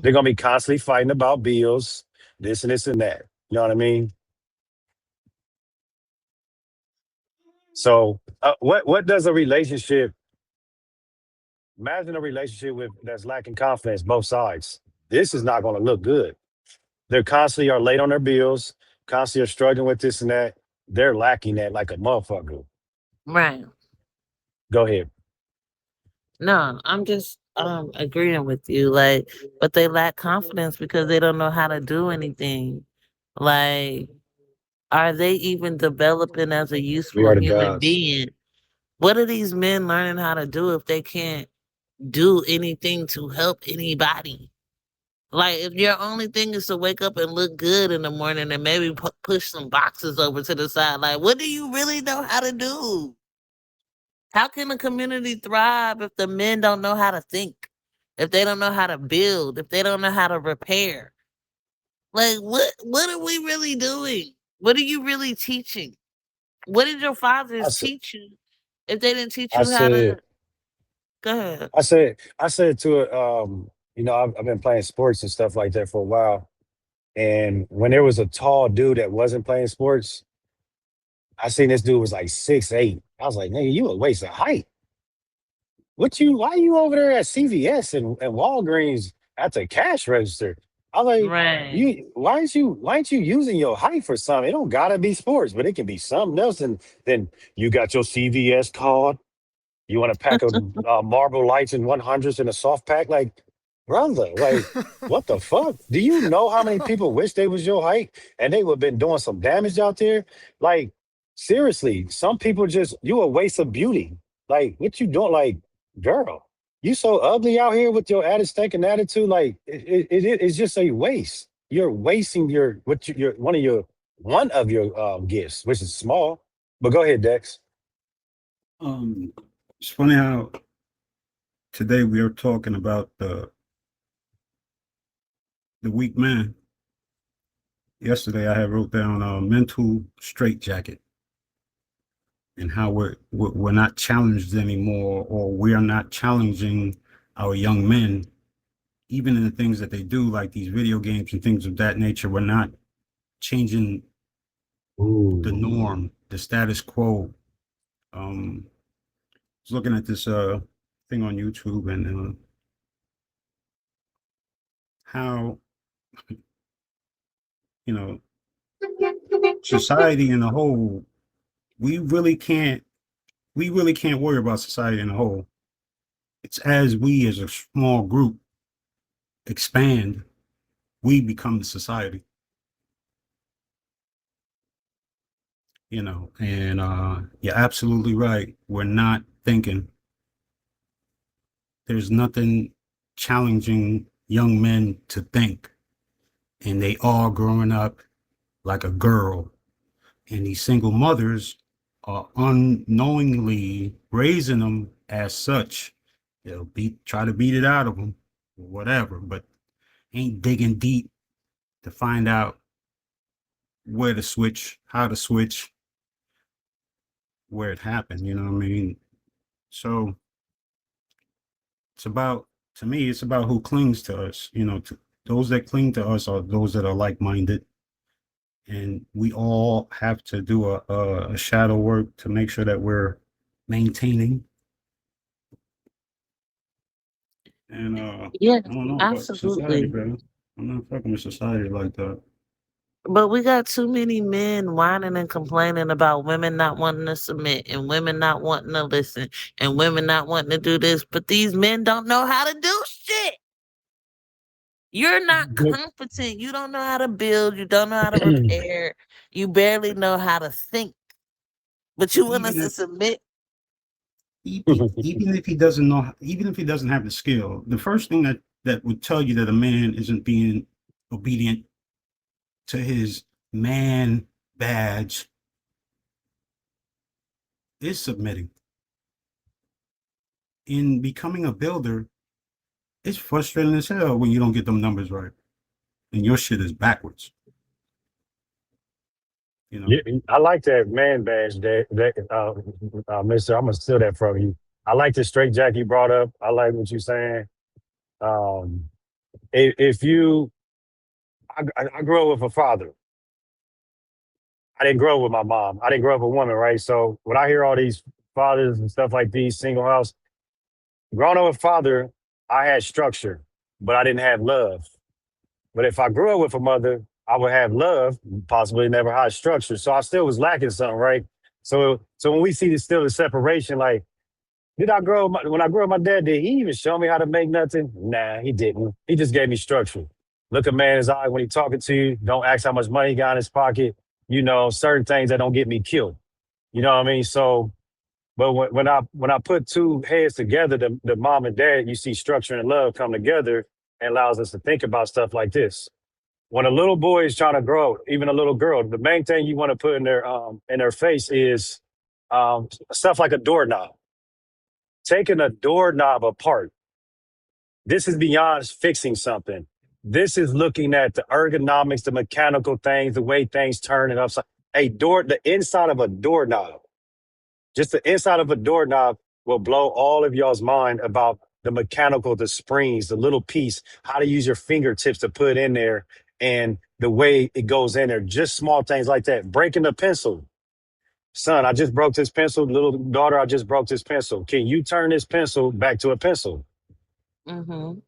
They're gonna be constantly fighting about bills, this and that. You know what I mean? So, what does a relationship? Imagine a relationship with that's lacking confidence, both sides. This is not going to look good. They're constantly are late on their bills, constantly are struggling with this and that. They're lacking that like a motherfucker. Right. Go ahead. No, I'm just agreeing with you. Like, but they lack confidence because they don't know how to do anything. Like, are they even developing as a We useful are the human gods. being? What are these men learning how to do if they can't do anything to help anybody? Like, if your only thing is to wake up and look good in the morning and maybe push some boxes over to the side, like, what do you really know how to do? How can a community thrive if the men don't know how to think? If they don't know how to build, if they don't know how to repair? Like, what are we really doing? What are you really teaching? What did your I fathers said, teach you if they didn't teach I you how said, to go ahead? I said to it. I've been playing sports and stuff like that for a while. And when there was a tall dude that wasn't playing sports, I seen this dude was like 6'8". I was like, nigga, you a waste of height. What you? Why you over there at CVS and Walgreens at the cash register? I was like, Right. you why ain't you using your height for something? It don't gotta be sports, but it can be something else. And then you got your CVS card. You want a pack of Marble Lights and 100s in a soft pack? Like, brother, like, what the fuck? Do you know how many people wish they was your height and they would have been doing some damage out there? Like, seriously, some people just you a waste of beauty. Like, what you doing? Like, girl, you so ugly out here with your added stinking attitude. Like, it's just a waste. You're wasting your one of your gifts, which is small. But go ahead, Dex. Um, it's funny how today we are talking about the weak man. Yesterday I had wrote down a mental straitjacket and how we're not challenged anymore, or we are not challenging our young men, even in the things that they do, like these video games and things of that nature. We're not changing the Ooh. norm, the status quo. I was looking at this thing on YouTube and how you know society in a whole, we really can't we really can't worry about society in a whole. It's as we as a small group expand, we become the society, and you're absolutely right. We're not thinking. There's nothing challenging young men to think, and they are growing up like a girl. And these single mothers are unknowingly raising them as such. They'll try to beat it out of them, or whatever, but ain't digging deep to find out where to switch, how to switch, where it happened. You know what I mean? So it's about, to me, it's about who clings to us. Those that cling to us are those that are like-minded, and we all have to do a shadow work to make sure that we're maintaining. And Yeah, I don't know, but society, absolutely. bro. I'm not fucking with society like that. But we got too many men whining and complaining about women not wanting to submit and women not wanting to listen and women not wanting to do this. But these men don't know how to do shit. You're not But competent. You don't know how to build. You don't know how to repair. You barely know how to think. But you want us Even to if submit? even if he doesn't know, even if he doesn't have the skill, the first thing that would tell you that a man isn't being obedient to his man badge is submitting. In becoming a builder, it's frustrating as hell when you don't get them numbers right and your shit is backwards. You know, yeah, I like that man badge, Mister. I'm gonna steal that from you. I like the straight jacket you brought up. I like what you're saying. Um, If you, I grew up with a father. I didn't grow up with my mom. I didn't grow up with a woman, right? So when I hear all these fathers and stuff like these, single house, growing up with father, I had structure, but I didn't have love. But if I grew up with a mother, I would have love, possibly never had structure. So I still was lacking something, right? So when we see this still the separation, like, did I grow up when I grew up, my dad, did he even show me how to make nothing? Nah, he didn't. He just gave me structure. Look a man in his eye when he talking to you. Don't ask how much money he got in his pocket. Certain things that don't get me killed. You know what I mean? So, but when I put two heads together, the mom and dad, you see structure and love come together and allows us to think about stuff like this. When a little boy is trying to grow, even a little girl, the main thing you want to put in their face is stuff like a doorknob. Taking a doorknob apart. This is beyond fixing something. This is looking at the ergonomics, the mechanical things, the way things turn and upside. The inside of a doorknob, just the inside of a doorknob will blow all of y'all's mind about the mechanical, the springs, the little piece, how to use your fingertips to put in there, and the way it goes in there. Just small things like that. Breaking the pencil. Son, I just broke this pencil. Little daughter, I just broke this pencil. Can you turn this pencil back to a pencil? Mm-hmm.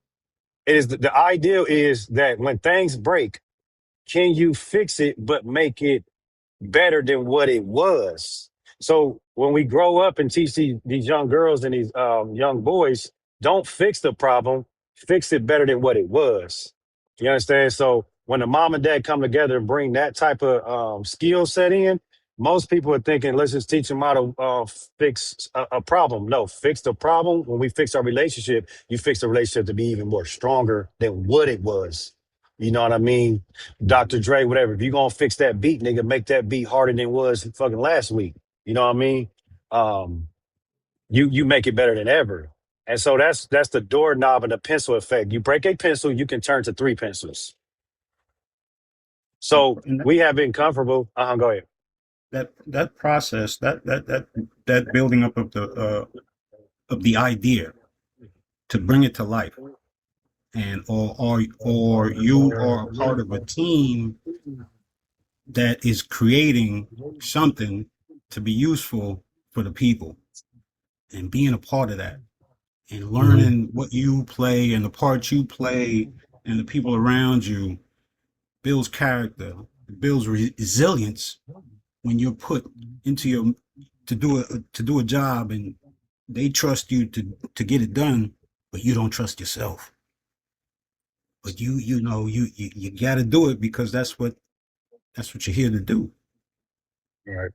It is the ideal is that when things break, can you fix it but make it better than what it was? So when we grow up and teach these young girls and these young boys, don't fix the problem, fix it better than what it was. You understand? So when the mom and dad come together and bring that type of skill set in, most people are thinking, let's just teach them how to fix a problem. No, fix the problem. When we fix our relationship, you fix the relationship to be even more stronger than what it was. You know what I mean? Dr. Dre, whatever. If you're gonna fix that beat, nigga, make that beat harder than it was fucking last week. You know what I mean? Um, you make it better than ever. And so that's the doorknob and the pencil effect. You break a pencil, you can turn to three pencils. So And we have been comfortable. Go ahead. that process, that building up of the idea to bring it to life, and or you are a part of a team that is creating something to be useful for the people, and being a part of that and Mhm. learning what you play and the part you play and the people around you builds character, builds resilience when you're put into your to do a job, and they trust you to get it done, but you don't trust yourself. But you got to do it because that's what you're here to do. Right.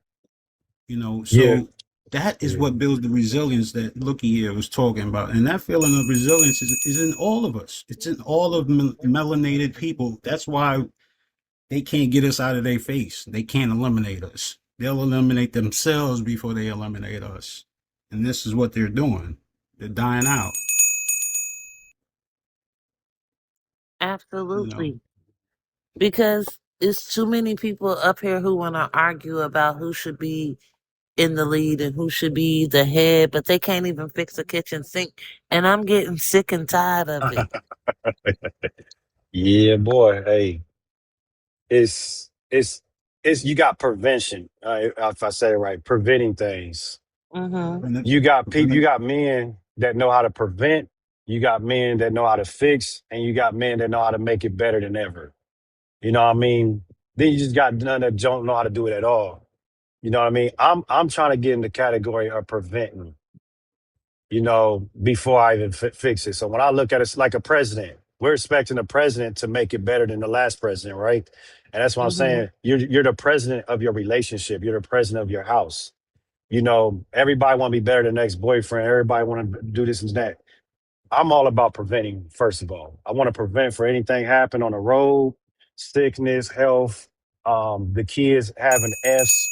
Yeah. So that is Yeah. what builds the resilience that Looky here was talking about, and that feeling of resilience is in all of us. It's in all of melanated people. That's why they can't get us out of their face. They can't eliminate us. They'll eliminate themselves before they eliminate us. And this is what they're doing. They're dying out, you know. Absolutely. Because it's too many people up here who want to argue about who should be in the lead and who should be the head, but they can't even fix a kitchen sink. And I'm getting sick and tired of it. Yeah, boy. Hey, it's it's it's you got prevention. If I say it right, preventing things. Mm-hmm. You got people. You Preventative. got men that know how to prevent. You got men that know how to fix, and you got men that know how to make it better than ever. You know what I mean? Then you just got none that don't know how to do it at all. You know what I mean? I'm trying to get in the category of preventing, before I even fix it. So when I look at it like a president, we're expecting the president to make it better than the last president, right? And that's what I'm Mm-hmm. saying. You're the president of your relationship. You're the president of your house. Everybody want to be better than the next boyfriend. Everybody want to do this and that. I'm all about preventing, first of all. I want to prevent for anything happen on the road, sickness, health, the kids having F's,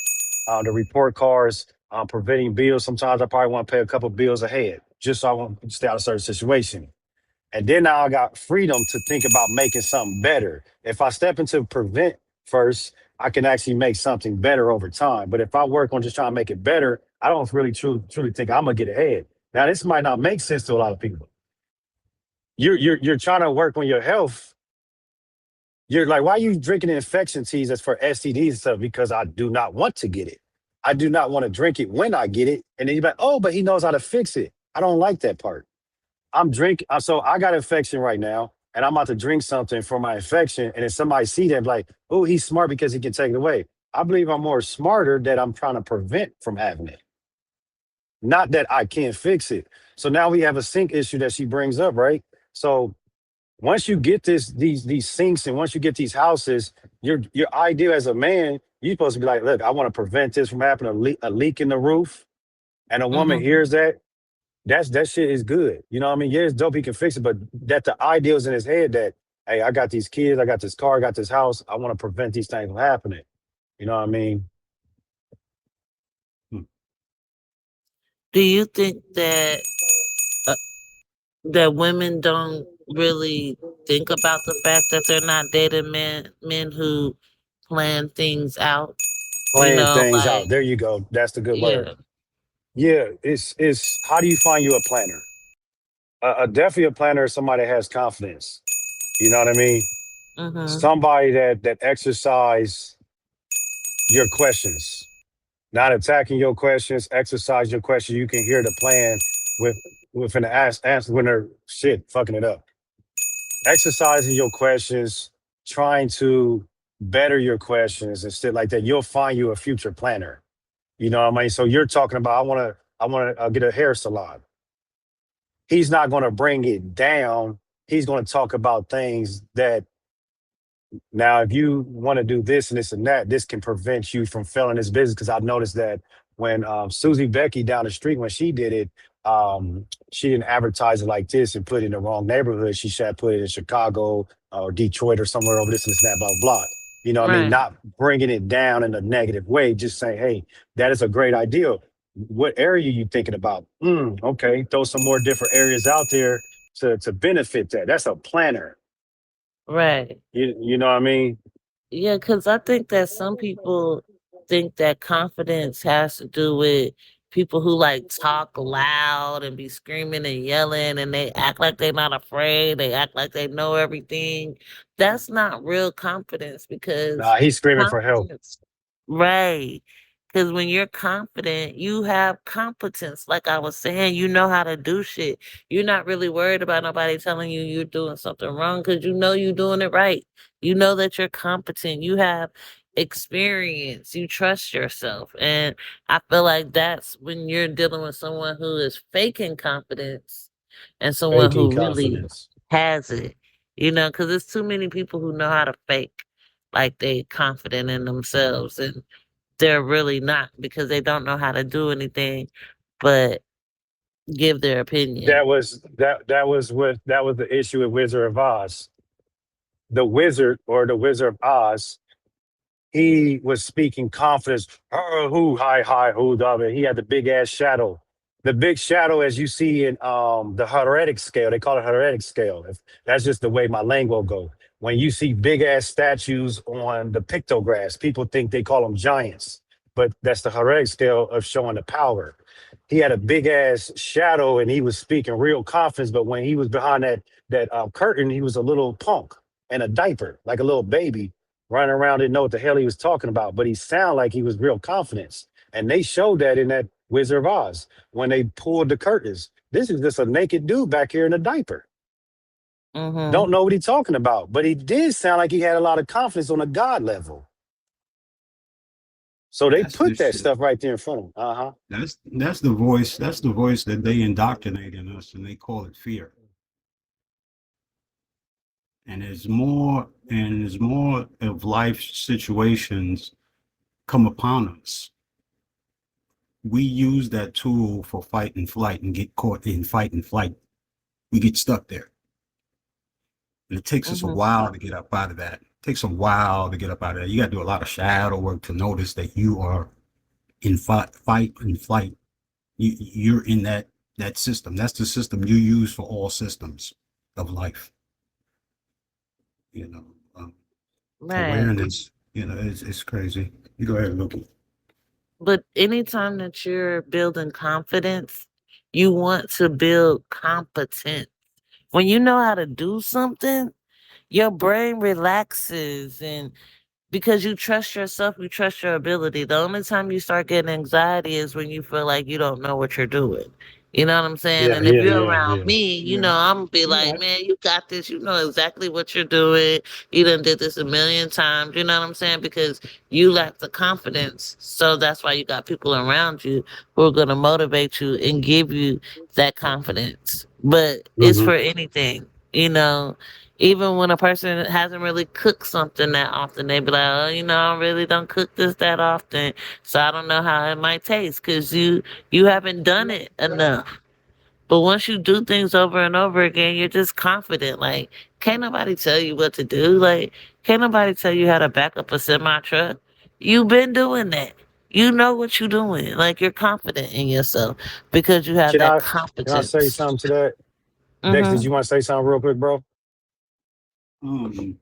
the report cards, preventing bills. Sometimes I probably want to pay a couple bills ahead just so I won't stay out of certain situation. And then now I got freedom to think about making something better. If I step into prevent first, I can actually make something better over time. But if I work on just trying to make it better, I don't really truly think I'm gonna get ahead. Now, this might not make sense to a lot of people. you're trying to work on your health. You're like, why are you drinking infection teas that's for STDs and stuff? Because I do not want to get it. I do not want to drink it when I get it. And then you're like, oh, but he knows how to fix it. I don't like that part. I'm drinking. So I got infection right now, and I'm about to drink something for my infection. And if somebody see that, like, oh, he's smart because he can take it away. I believe I'm more smarter that I'm trying to prevent from having it, not that I can't fix it. So now we have a sink issue that she brings up, right? So once you get these sinks and once you get these houses, your idea as a man, you're supposed to be like, look, I want to prevent this from happening, a leak in the roof. And a woman Mhm. hears that, that shit is good. You know what I mean? Yeah, it's dope, he can fix it, but that the idea is in his head that, hey, I got these kids, I got this car, I got this house, I want to prevent these things from happening. You know what I mean? Hmm. Do you think that uh, that women don't really think about the fact that they're not dating men who plan things out? You Playing know, things like out. There you go. That's the good word. yeah. Yeah, it's how do you find you a planner? Definitely a planner is somebody that has confidence. You know what I mean? Mhm. Somebody that exercise your questions, not attacking your questions, exercise your questions. You can hear the plan with within the answer when they're shit fucking it up. Exercising your questions, trying to better your questions and shit like that. You'll find you a future planner. You know what I mean? So you're talking about I want to get a hair salon. He's not going to bring it down. He's going to talk about things that now, if you want to do this and this and that, this can prevent you from failing this business. Because I've noticed that when Susie Becky down the street, when she did it, she didn't advertise it like this and put it in the wrong neighborhood. She should have put it in Chicago or Detroit or somewhere over this and this and that, blah, blah, blah. You know what I mean? Right. Not bringing it down in a negative way, just saying, hey, that is a great idea. What area are you thinking about? Okay, throw some more different areas out there to benefit that. That's a planner. Right. You know what I mean? Yeah, because I think that some people think that confidence has to do with people who like talk loud and be screaming and yelling and they act like they're not afraid. They act like they know everything. That's not real confidence because Nah, he's screaming for help. confidence, right? Because when you're confident, you have competence. Like I was saying, you know how to do shit. You're not really worried about nobody telling you you're doing something wrong because you know you're doing it right. You know that you're competent. You have experience. You trust yourself. And I feel like that's when you're dealing with someone who is faking confidence and someone Faking who really confidence. has it. You know, because there's too many people who know how to fake like they confident in themselves and they're really not because they don't know how to do anything but give their opinion. That was the issue with Wizard of Oz. The wizard or the Wizard of Oz, he was speaking confidence. Who hi hi who dog. He had the big ass shadow. The big shadow, as you see in the heretic scale, they call it heretic scale. That's just the way my lingo go. When you see big ass statues on the pictographs, people think they call them giants, but that's the heretic scale of showing the power. He had a big ass shadow, and he was speaking real confidence. But when he was behind that curtain, he was a little punk in a diaper, like a little baby running around, didn't know what the hell he was talking about, but he sounded like he was real confident. And they showed that in that Wizard of Oz when they pulled the curtains. This is just a naked dude back here in a diaper. Mhm. Don't know what he's talking about, but he did sound like he had a lot of confidence on a God level. So they That's the put that shit. stuff right there in front of him. Uh huh. That's the voice. That's the voice that they indoctrinate in us, and they call it fear. And as more of life situations come upon us, we use that tool for fight and flight and get caught in fight and flight. We get stuck there. And it takes us a Mhm. while to get up out of that. It takes a while to get up out of that. You got to do a lot of shadow work to notice that you are in fight and flight. You're in that system. That's the system you use for all systems of life. You know, um, Right. awareness. It's crazy. You go ahead, Luke. But anytime that you're building confidence, you want to build competence. When you know how to do something, your brain relaxes and because you trust yourself, you trust your ability. The only time you start getting anxiety is when you feel like you don't know what you're doing. You know what I'm saying? Yeah, And if yeah, you're yeah, around yeah. me, Yeah, I'm gonna be you're like, right. man, you got this. You know exactly what you're doing. You done did this a million times. You know what I'm saying? Because you lack the confidence. So that's why you got people around you who are gonna motivate you and give you that confidence. But it's Hmm. for anything. You know, even when a person hasn't really cooked something that often, they be like, "Oh, I really don't cook this that often, so I don't know how it might taste because you haven't done it enough." But once you do things over and over again, you're just confident. Like, can't nobody tell you what to do. Like, can't nobody tell you how to back up a semi truck. You've been doing that. You know what you're doing. Like, you're confident in yourself because you have Can that I say competence. something to that? Dex, did Mm-hmm. you want to say something real quick, bro? Um,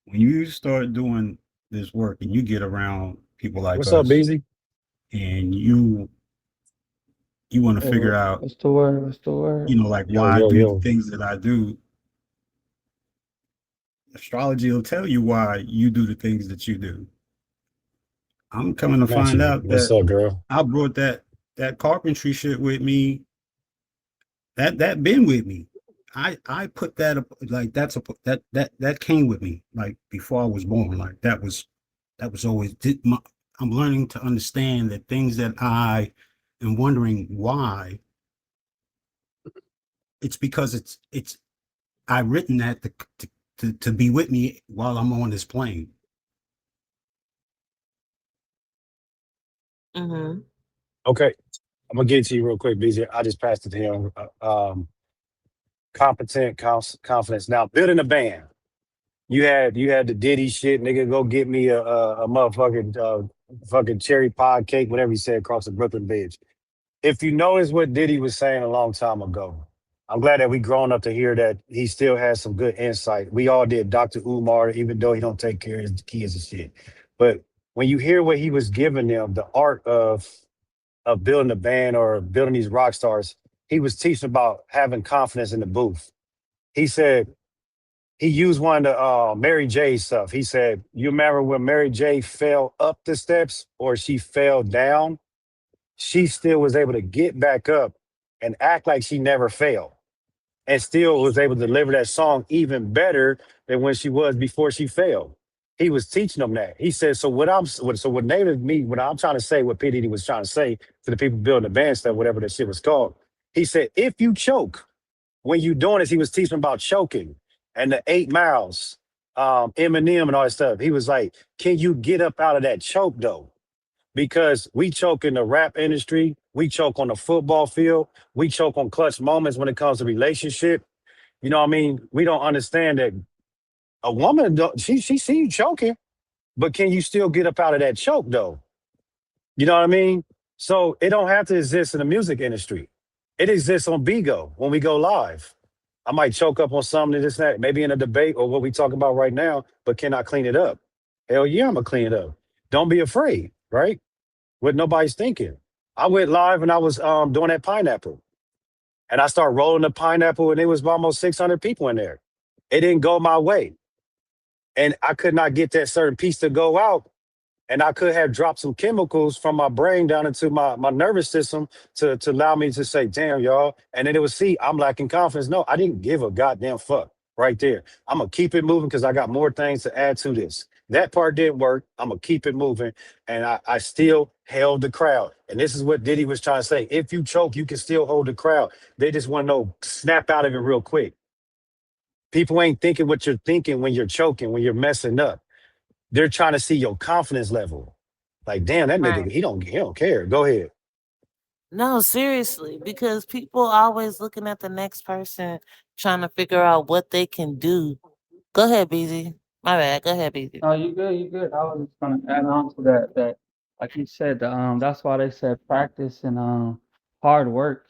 when you start doing this work and you get around people like What's up, us, Beezy? and you want to Hey, figure out, what's the word? What's the word? like Yo, why I yo, do the yo. things that I do, astrology will tell you why you do the things that you do. I'm coming to find Naturally. out What's that up, girl? I brought that carpentry shit with me. That been with me. I put that up like that's a that came with me like before I was born. Like that was always I'm learning to understand that things that I am wondering why, it's because it's I written that to be with me while I'm on this plane. Mm-hmm. Okay. I'm gonna get it to you real quick, Beezy. I just passed it to him. Confidence. Now, building a band. You had the Diddy shit, nigga. Go get me a motherfucking fucking cherry pie cake, whatever he said, across the Brooklyn Bridge. If you notice what Diddy was saying a long time ago, I'm glad that we grown up to hear that he still has some good insight. We all did. Dr. Umar, even though he don't take care of his kids and shit. But when you hear what he was giving them, the art of building a band or building these rock stars, he was teaching about having confidence in the booth. He said he used one of the Mary J stuff. He said, "You remember when Mary J fell up the steps or she fell down? She still was able to get back up and act like she never failed, and still was able to deliver that song even better than when she was before she failed." He was teaching them that. He said, "So what Native me, what I'm trying to say, what P Diddy was trying to say to the people building the band stuff, whatever that shit was called." He said, "If you choke when you doing this," he was teaching about choking and the 8 miles, Eminem and all that stuff. He was like, "Can you get up out of that choke though?" Because we choke in the rap industry, we choke on the football field, we choke on clutch moments when it comes to relationship. You know what I mean? We don't understand that a woman, she see you choking, but can you still get up out of that choke though? You know what I mean? So it don't have to exist in the music industry. It exists on Bigo when we go live. I might choke up on something this that, maybe in a debate or what we talk about right now, but can I clean it up? Hell yeah, I'm gonna clean it up. Don't be afraid, right? What nobody's thinking. I went live and I was doing that pineapple. And I started rolling the pineapple and it was almost 600 people in there. It didn't go my way. And I could not get that certain piece to go out, and I could have dropped some chemicals from my brain down into my nervous system to allow me to say, "Damn, y'all." And then it was, see, I'm lacking confidence. No, I didn't give a goddamn fuck right there. I'm gonna keep it moving because I got more things to add to this. That part didn't work. I'm gonna keep it moving. And I still held the crowd. And this is what Diddy was trying to say. If you choke, you can still hold the crowd. They just want to know, snap out of it real quick. People ain't thinking what you're thinking when you're choking, when you're messing up. They're trying to see your confidence level. Like, damn, that Right. nigga, he don't care. Go ahead. No, seriously, because people always looking at the next person trying to figure out what they can do. Go ahead, BZ. My bad. Go ahead, BZ. No, you good, you good. I was just gonna add on to that, like you said, that's why they said practice and hard work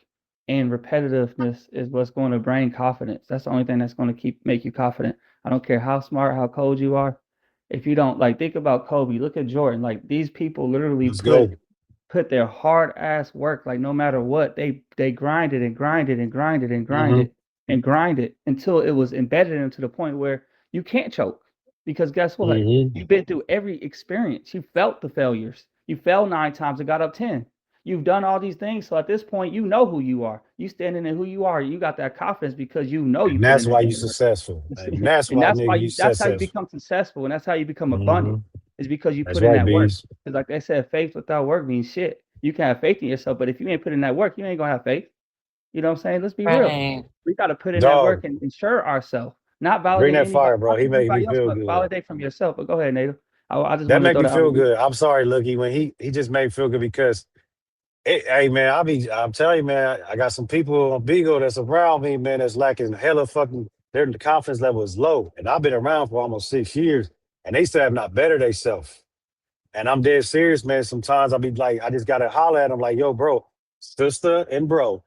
and repetitiveness is what's going to bring confidence. That's the only thing that's going to keep make you confident. I don't care how smart, how cold you are. If you don't like think about Kobe, look at Jordan. Like these people literally Let's put go. put their hard ass work, like no matter what, they grinded and grinded and grinded and Mm-hmm. grinded and grinded until it was embedded in them to the point where you can't choke. Because guess what? Mm-hmm. You've been through every experience. You felt the failures. You fell 9 times and got up 10. You've done all these things. So at this point, you know who you are. You standing in who you are. You got that confidence because you know you And put in that's that why you damn work. successful. And that's And why nigga you that's how you successful. become successful and that's how you become Mm-hmm. abundant. Is because you That's put in right, that work. bees. Because like they said, faith without work means shit. You can have faith in yourself, but if you ain't put in that work, you ain't gonna have faith. You know what I'm saying? Let's be real. Right. We got to put in that work Dog, and ensure ourselves, not bring validate that anybody, fire, bro. not He from made me anybody else, feel but good. validate from yourself. But go ahead, Native. I just That wanted to make throw me that out feel there. good. I'm sorry, Looky, when he just made me feel good because hey man, I'm telling you, man, I got some people on Bigo that's around me, man, that's lacking hella fucking their confidence level is low. And I've been around for almost 6 years and they still have not bettered themselves. And I'm dead serious, man. Sometimes I'll be like, I just gotta holler at them like, yo, bro, sister and bro,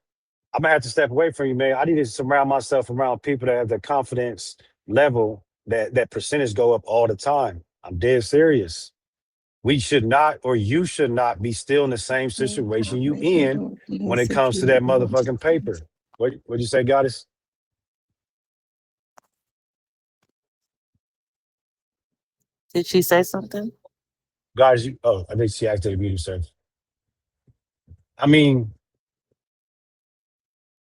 I'm gonna have to step away from you, man. I need to surround myself around people that have the confidence level that percentage go up all the time. I'm dead serious. We should not, or you should not, be still in the same situation you in when it comes to that motherfucking paper. What'd you say, Goddess? Did she say something? Goddess, you, oh, I think she actually muted herself. I mean,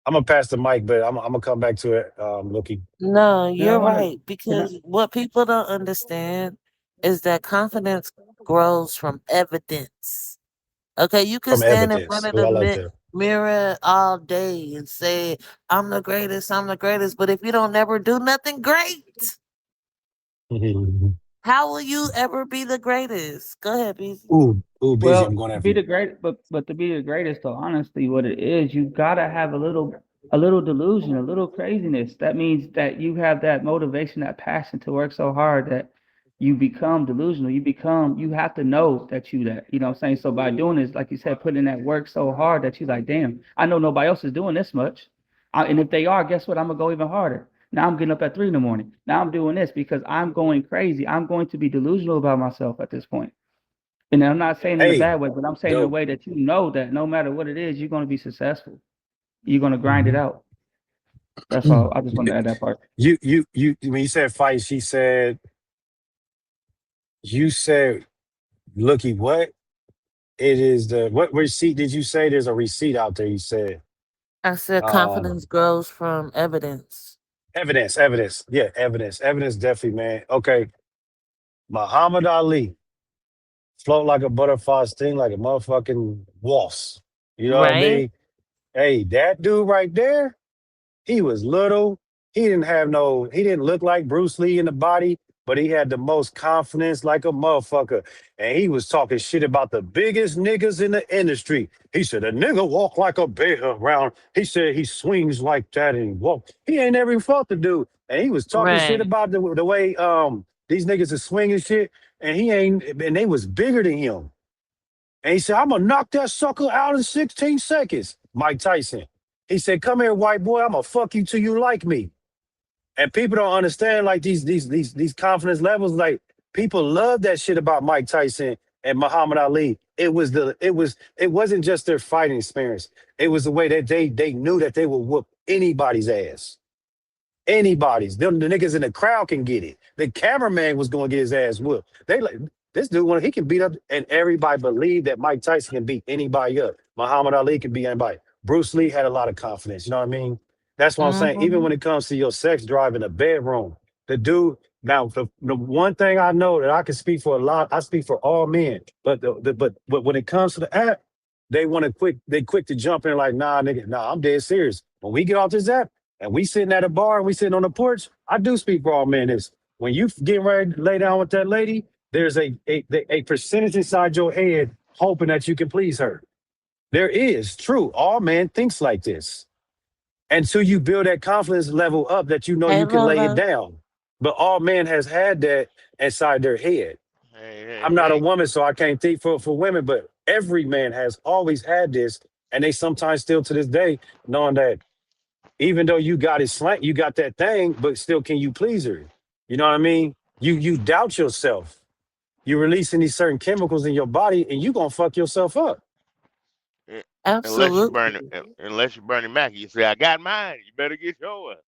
I'm gonna pass the mic, but I'm gonna come back to it, looking. No, And I you're want to, right. can I, Because what people don't understand is that confidence grows from evidence. Okay, you can From stand in front evidence. of Oh, the I like that. mirror all day and say, I'm the greatest. But if you don't never do nothing great, how will you ever be the greatest? Go ahead, BZ. ooh, busy. well, I'm going to after be you. the great, but to be the greatest, though, honestly, what it is, you gotta have a little delusion, a little craziness. That means that you have that motivation, that passion to work so hard that you become delusional. You have to know that you know what I'm saying? So by doing this, like you said, putting in that work so hard that you're like, damn, I know nobody else is doing this much. And if they are, guess what? I'm gonna go even harder. Now I'm getting up at 3 in the morning. Now I'm doing this because I'm going crazy. I'm going to be delusional about myself at this point. And I'm not saying in a Hey, bad way, but I'm saying in a dope. way that you know that no matter what it is, you're going to be successful. You're going to grind it Mhm. out. That's all. I just wanted to add that part. When you said fight, she said, you said, looky, what? It is what receipt did you say? There's a receipt out there. You said, I said um, confidence grows from evidence. evidence. Yeah, evidence, definitely, man. Okay, Muhammad Ali float like a butterfly, sting like a motherfucking wasp. You know what I Right? mean? Hey, that dude right there. He was little. He didn't look like Bruce Lee in the body, but he had the most confidence like a motherfucker. And he was talking shit about the biggest niggas in the industry. He said, a nigga walk like a bear around. He said he swings like that and he walk. He ain't never fought the dude. And he was talking shit Right. about the way these niggas is swinging shit. And he ain't, and they was bigger than him. And he said, I'm gonna knock that sucker out in 16 seconds. Mike Tyson. He said, come here, white boy, I'm gonna fuck you till you like me. And people don't understand like these confidence levels. Like people love that shit about Mike Tyson and Muhammad Ali. It wasn't just their fighting experience. It was the way that they knew that they would whoop anybody's ass. Anybody's. Them the niggas in the crowd can get it. The cameraman was gonna get his ass whooped. They like this dude he can beat up, and everybody believed that Mike Tyson can beat anybody up. Muhammad Ali can beat anybody. Bruce Lee had a lot of confidence. You know what I mean? That's what I'm saying. Even Hmm. when it comes to your sex drive in the bedroom, the dude. Now, the one thing I know that I can speak for a lot, I speak for all men. But but when it comes to the app, they quick to jump in like, nah, nigga, nah, I'm dead serious. When we get off this app, and we sitting at a bar and we sitting on the porch, I do speak for all men. Is when you getting ready to lay down with that lady, there's a percentage inside your head hoping that you can please her. There is true. All men thinks like this. Until you build that confidence level up that you know Hey, you can lay it Lola. down. But all men has had that inside their head. Hey, hey, I'm not a hey. woman, so I can't think for women, but every man has always had this, and they sometimes still to this day, knowing that even though you got it slant, you got that thing, but still can you please her? You know what I mean? You doubt yourself. You're releasing these certain chemicals in your body and you gonna fuck yourself up. Absolutely. Unless you Bernie Mac, you say, "I got mine. You better get yours."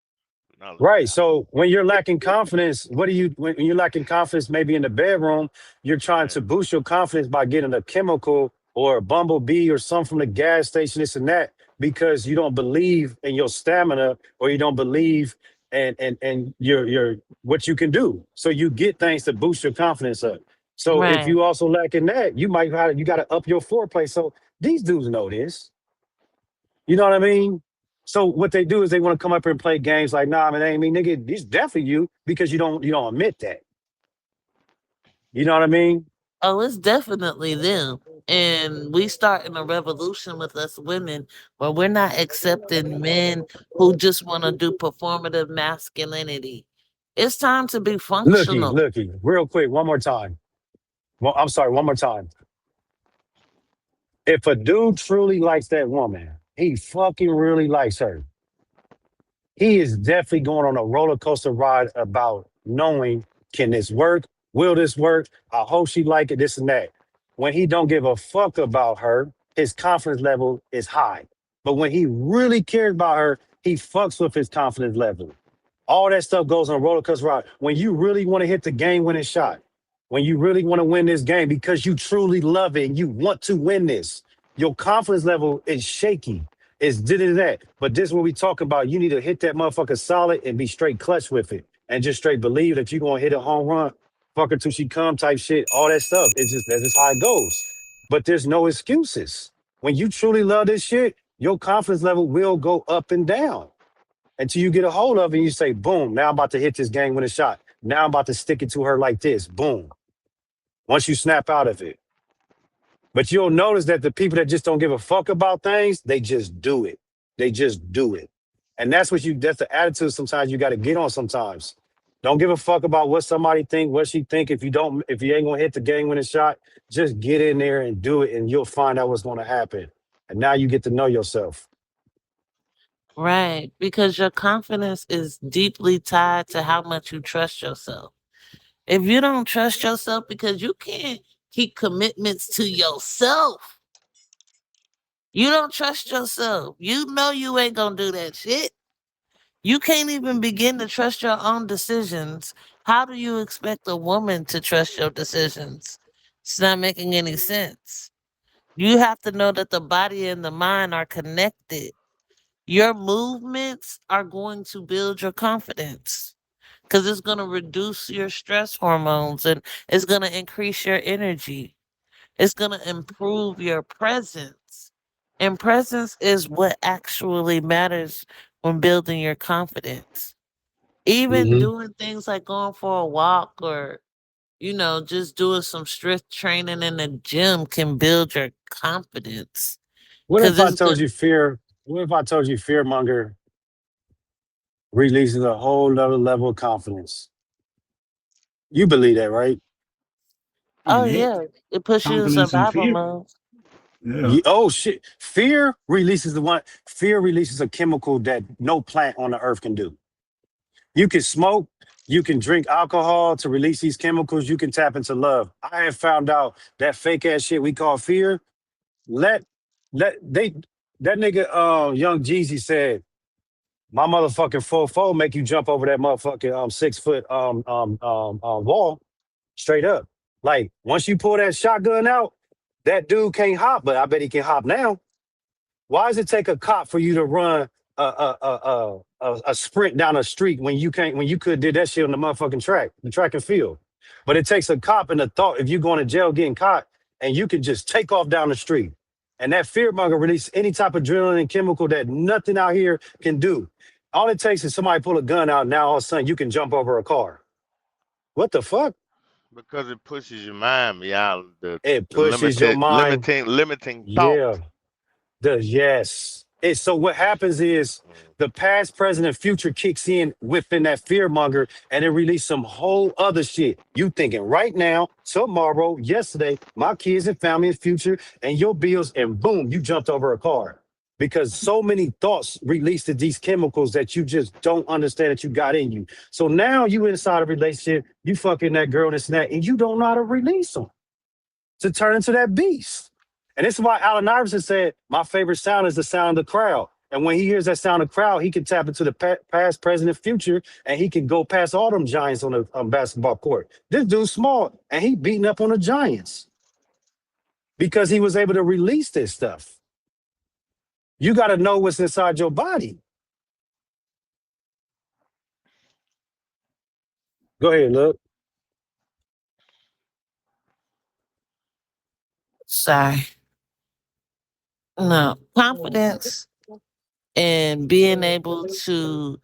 No, look Right. out. So when you're lacking confidence, what do you when you're lacking confidence maybe in the bedroom, you're trying Right. to boost your confidence by getting a chemical or a bumblebee or something from the gas station, this and that, because you don't believe in your stamina or you don't believe and your what you can do. So you get things to boost your confidence up. So if Right. you also lacking that, you gotta up your foreplay. So these dudes know this. You know what I mean? So what they do is they want to come up here and play games like, nah, man, that ain't me, nigga. It's definitely you because you don't admit that. You know what I mean? Oh, it's definitely them. And we starting a revolution with us women where we're not accepting men who just want to do performative masculinity. It's time to be functional. Real quick, one more time. Well, I'm sorry, one more time. If a dude truly likes that woman, he fucking really likes her. He is definitely going on a roller coaster ride about knowing, can this work? Will this work? I hope she like it, this and that. When he don't give a fuck about her, his confidence level is high. But when he really cares about her, he fucks with his confidence level. All that stuff goes on a roller coaster ride. When you really want to hit the game winning shot, when you really want to win this game because you truly love it and you want to win this, your confidence level is shaky. It's did it that. But this is what we talking about. You need to hit that motherfucker solid and be straight clutch with it. And just straight believe that you're gonna hit a home run, fuck her till she come type shit, all that stuff. It's just that's just how it goes. But there's no excuses. When you truly love this shit, your confidence level will go up and down until you get a hold of it and you say, boom, now I'm about to hit this game with a shot. Now I'm about to stick it to her like this. Boom. Once you snap out of it. But you'll notice that the people that just don't give a fuck about things, they just do it. They just do it. And that's the attitude sometimes you got to get on sometimes. Don't give a fuck about what somebody think, what she think. If you ain't gonna hit the game winning shot, just get in there and do it and you'll find out what's gonna happen. And now you get to know yourself. Right. Because your confidence is deeply tied to how much you trust yourself. If you don't trust yourself because you can't keep commitments to yourself, you don't trust yourself. You know you ain't gonna do that shit. You can't even begin to trust your own decisions. How do you expect a woman to trust your decisions? It's not making any sense. You have to know that the body and the mind are connected. Your movements are going to build your confidence because it's going to reduce your stress hormones and it's going to increase your energy. It's going to improve your presence. And presence is what actually matters when building your confidence. Even Hmm. doing things like going for a walk or, just doing some strength training in the gym can build your confidence. What Cause if I it's told good. you fear? What if I told you fearmonger releases a whole other level of confidence? You believe that, right? Oh Yeah, yeah, it puts you in confidence and survival fear. mode. Yeah. Oh shit! Fear releases a chemical that no plant on the earth can do. You can smoke, you can drink alcohol to release these chemicals. You can tap into love. I have found out that fake ass shit we call fear. Let let they that nigga Young Jeezy said my motherfucking full make you jump over that motherfucking 6 foot wall straight up. Like once you pull that shotgun out, that dude can't hop, but I bet he can hop now. Why does it take a cop for you to run a sprint down a street when you can't when you could did that shit on the motherfucking track, the track and field? But it takes a cop and the thought if you going to jail getting caught and you can just take off down the street. And that fear monger release any type of adrenaline and chemical that nothing out here can do. All it takes is somebody pull a gun out. Now all of a sudden you can jump over a car. What the fuck? Because it pushes your mind beyond It the pushes your mind. limiting thought. Yeah. Yes. So what happens is Mm. the past, present, and future kicks in within that fear monger and it release some whole other shit. You thinking right now, tomorrow, yesterday, my kids and family and future and your bills, and boom, you jumped over a car. Because so many thoughts released to these chemicals that you just don't understand that you got in you. So now you inside a relationship, you fucking that girl and this and that, and you don't know how to release them to turn into that beast. And this is why Allen Iverson said, my favorite sound is the sound of the crowd. And when he hears that sound of the crowd, he can tap into the past, present, and future, and he can go past all them giants on the basketball court. This dude's small, and he beating up on the giants because he was able to release this stuff. You got to know what's inside your body. Go ahead, look. Sorry. No, confidence and being able to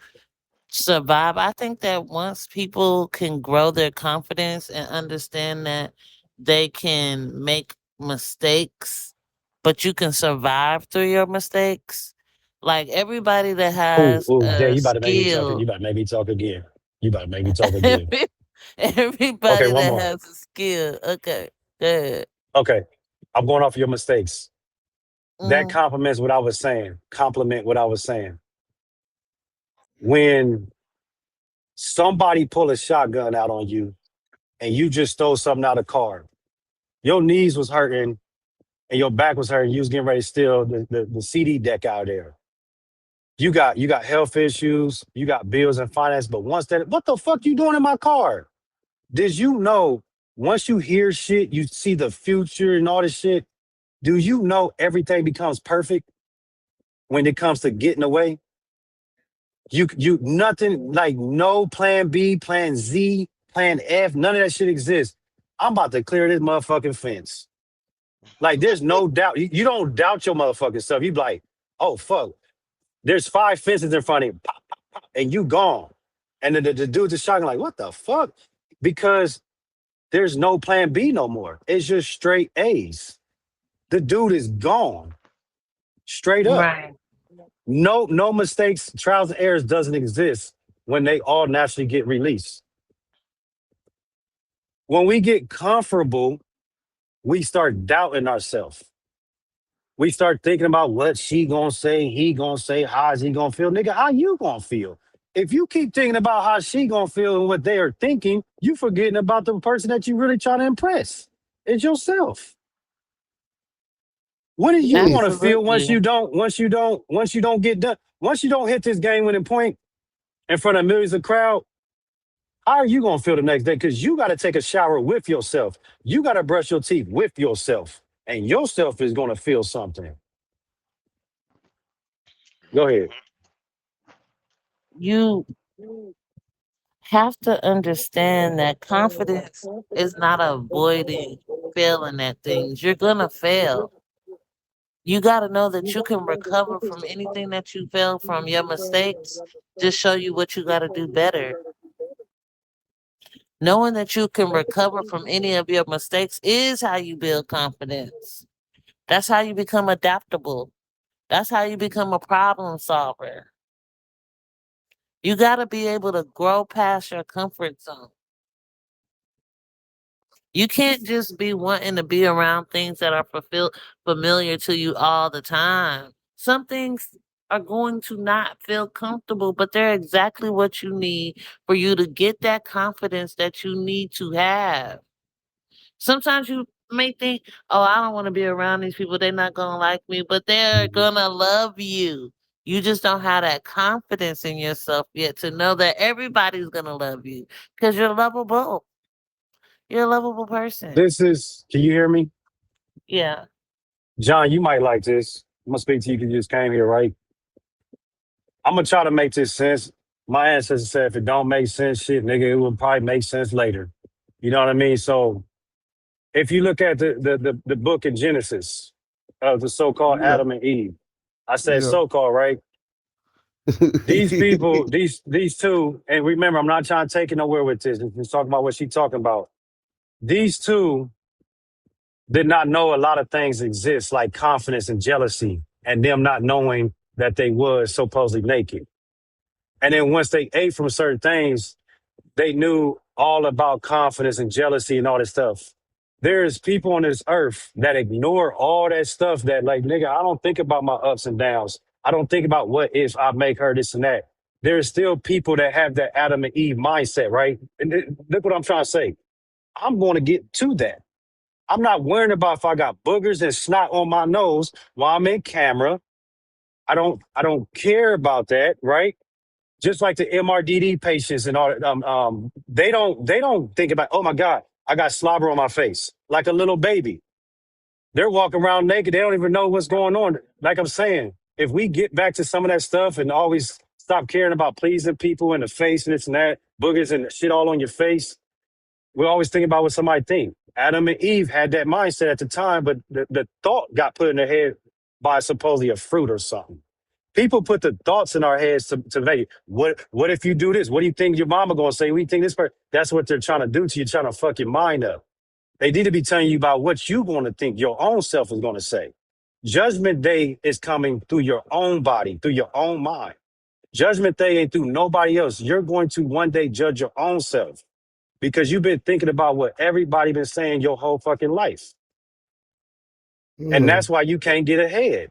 survive. I think that once people can grow their confidence and understand that they can make mistakes, but you can survive through your mistakes. Like everybody that Oh, has oh, Dad, a you about to make me talk. You skill, about to make me talk again. You about to make me talk again. Okay, everybody one that more. has a skill. Okay, good. Okay, I'm going off your mistakes. That Mm, complements what I was saying. Compliment what I was saying. When somebody pull a shotgun out on you and you just stole something out of the car, your knees was hurting and your back was hurting. You was getting ready to steal the CD deck out of there. You got health issues, you got bills and finance. But once that, what the fuck you doing in my car? Did you know once you hear shit, you see the future and all this shit? Do you know everything becomes perfect when it comes to getting away? You nothing like no plan B, plan Z, plan F, none of that shit exists. I'm about to clear this motherfucking fence. Like there's no doubt. You don't doubt your motherfucking stuff. You be like, oh fuck, there's 5 fences in front of you, pop, pop, pop, and you gone. And then the dude's just shocking, like, what the fuck? Because there's no plan B no more. It's just straight A's. The dude is gone. Straight up. right. No mistakes, trials and errors doesn't exist when they all naturally get released. When we get comfortable, we start doubting ourselves. We start thinking about what she gonna say, he gonna say, how is he gonna feel? Nigga, how you gonna feel? If you keep thinking about how she gonna feel and what they are thinking, you forgetting about the person that you really trying to impress. It's yourself. What do you want to feel once Absolutely. you don't get done? Once you don't hit this game winning point in front of millions of crowd, how are you gonna feel the next day? Because you got to take a shower with yourself. You got to brush your teeth with yourself, and yourself is gonna feel something. Go ahead. You have to understand that confidence is not avoiding failing at things. You're gonna fail. You got to know that you can recover from anything that you fail from. Your mistakes just show you what you got to do better. Knowing that you can recover from any of your mistakes is how you build confidence. That's how you become adaptable. That's how you become a problem solver. You got to be able to grow past your comfort zone. You can't just be wanting to be around things that are familiar to you all the time. Some things are going to not feel comfortable, but they're exactly what you need for you to get that confidence that you need to have. Sometimes you may think, oh, I don't want to be around these people. They're not going to like me, but they're Mhm. going to love you. You just don't have that confidence in yourself yet to know that everybody's going to love you because you're lovable. You're a lovable person. This is. Can you hear me, Yeah. John? You might like this. I'm gonna speak to you because you just came here, right? I'm gonna try to make this sense. My ancestor said, if it don't make sense, shit, nigga, it will probably make sense later. You know what I mean? So if you look at the book in Genesis of the so-called Yeah, Adam and Eve, I said yeah. so-called, right? These people, these two, and remember, I'm not trying to take it nowhere with this. Just talking about what she's talking about. These two did not know a lot of things exist, like confidence and jealousy, and them not knowing that they was supposedly naked. And then once they ate from certain things, they knew all about confidence and jealousy and all this stuff. There's people on this earth that ignore all that stuff that, like, nigga, I don't think about my ups and downs. I don't think about what if I make her this and that. There's still people that have that Adam and Eve mindset, right? And look what I'm trying to say. I'm going to get to that. I'm not worrying about if I got boogers and snot on my nose while I'm in camera. I don't care about that, right? Just like the MRDD patients and all that, they don't think about, oh my God, I got slobber on my face, like a little baby. They're walking around naked. They don't even know what's going on. Like I'm saying, if we get back to some of that stuff and always stop caring about pleasing people in the face and this and that, boogers and shit all on your face, we always think about what somebody think. Adam and Eve had that mindset at the time, but the thought got put in their head by supposedly a fruit or something. People put the thoughts in our heads to make it. What if you do this? What do you think your mama gonna say? What do you think this person? That's what they're trying to do to you, trying to fuck your mind up. They need to be telling you about what you going to think your own self is going to say. Judgment day is coming through your own body, through your own mind. Judgment day ain't through nobody else. You're going to one day judge your own self because you've been thinking about what everybody been saying your whole fucking life. And Mm. that's why you can't get ahead.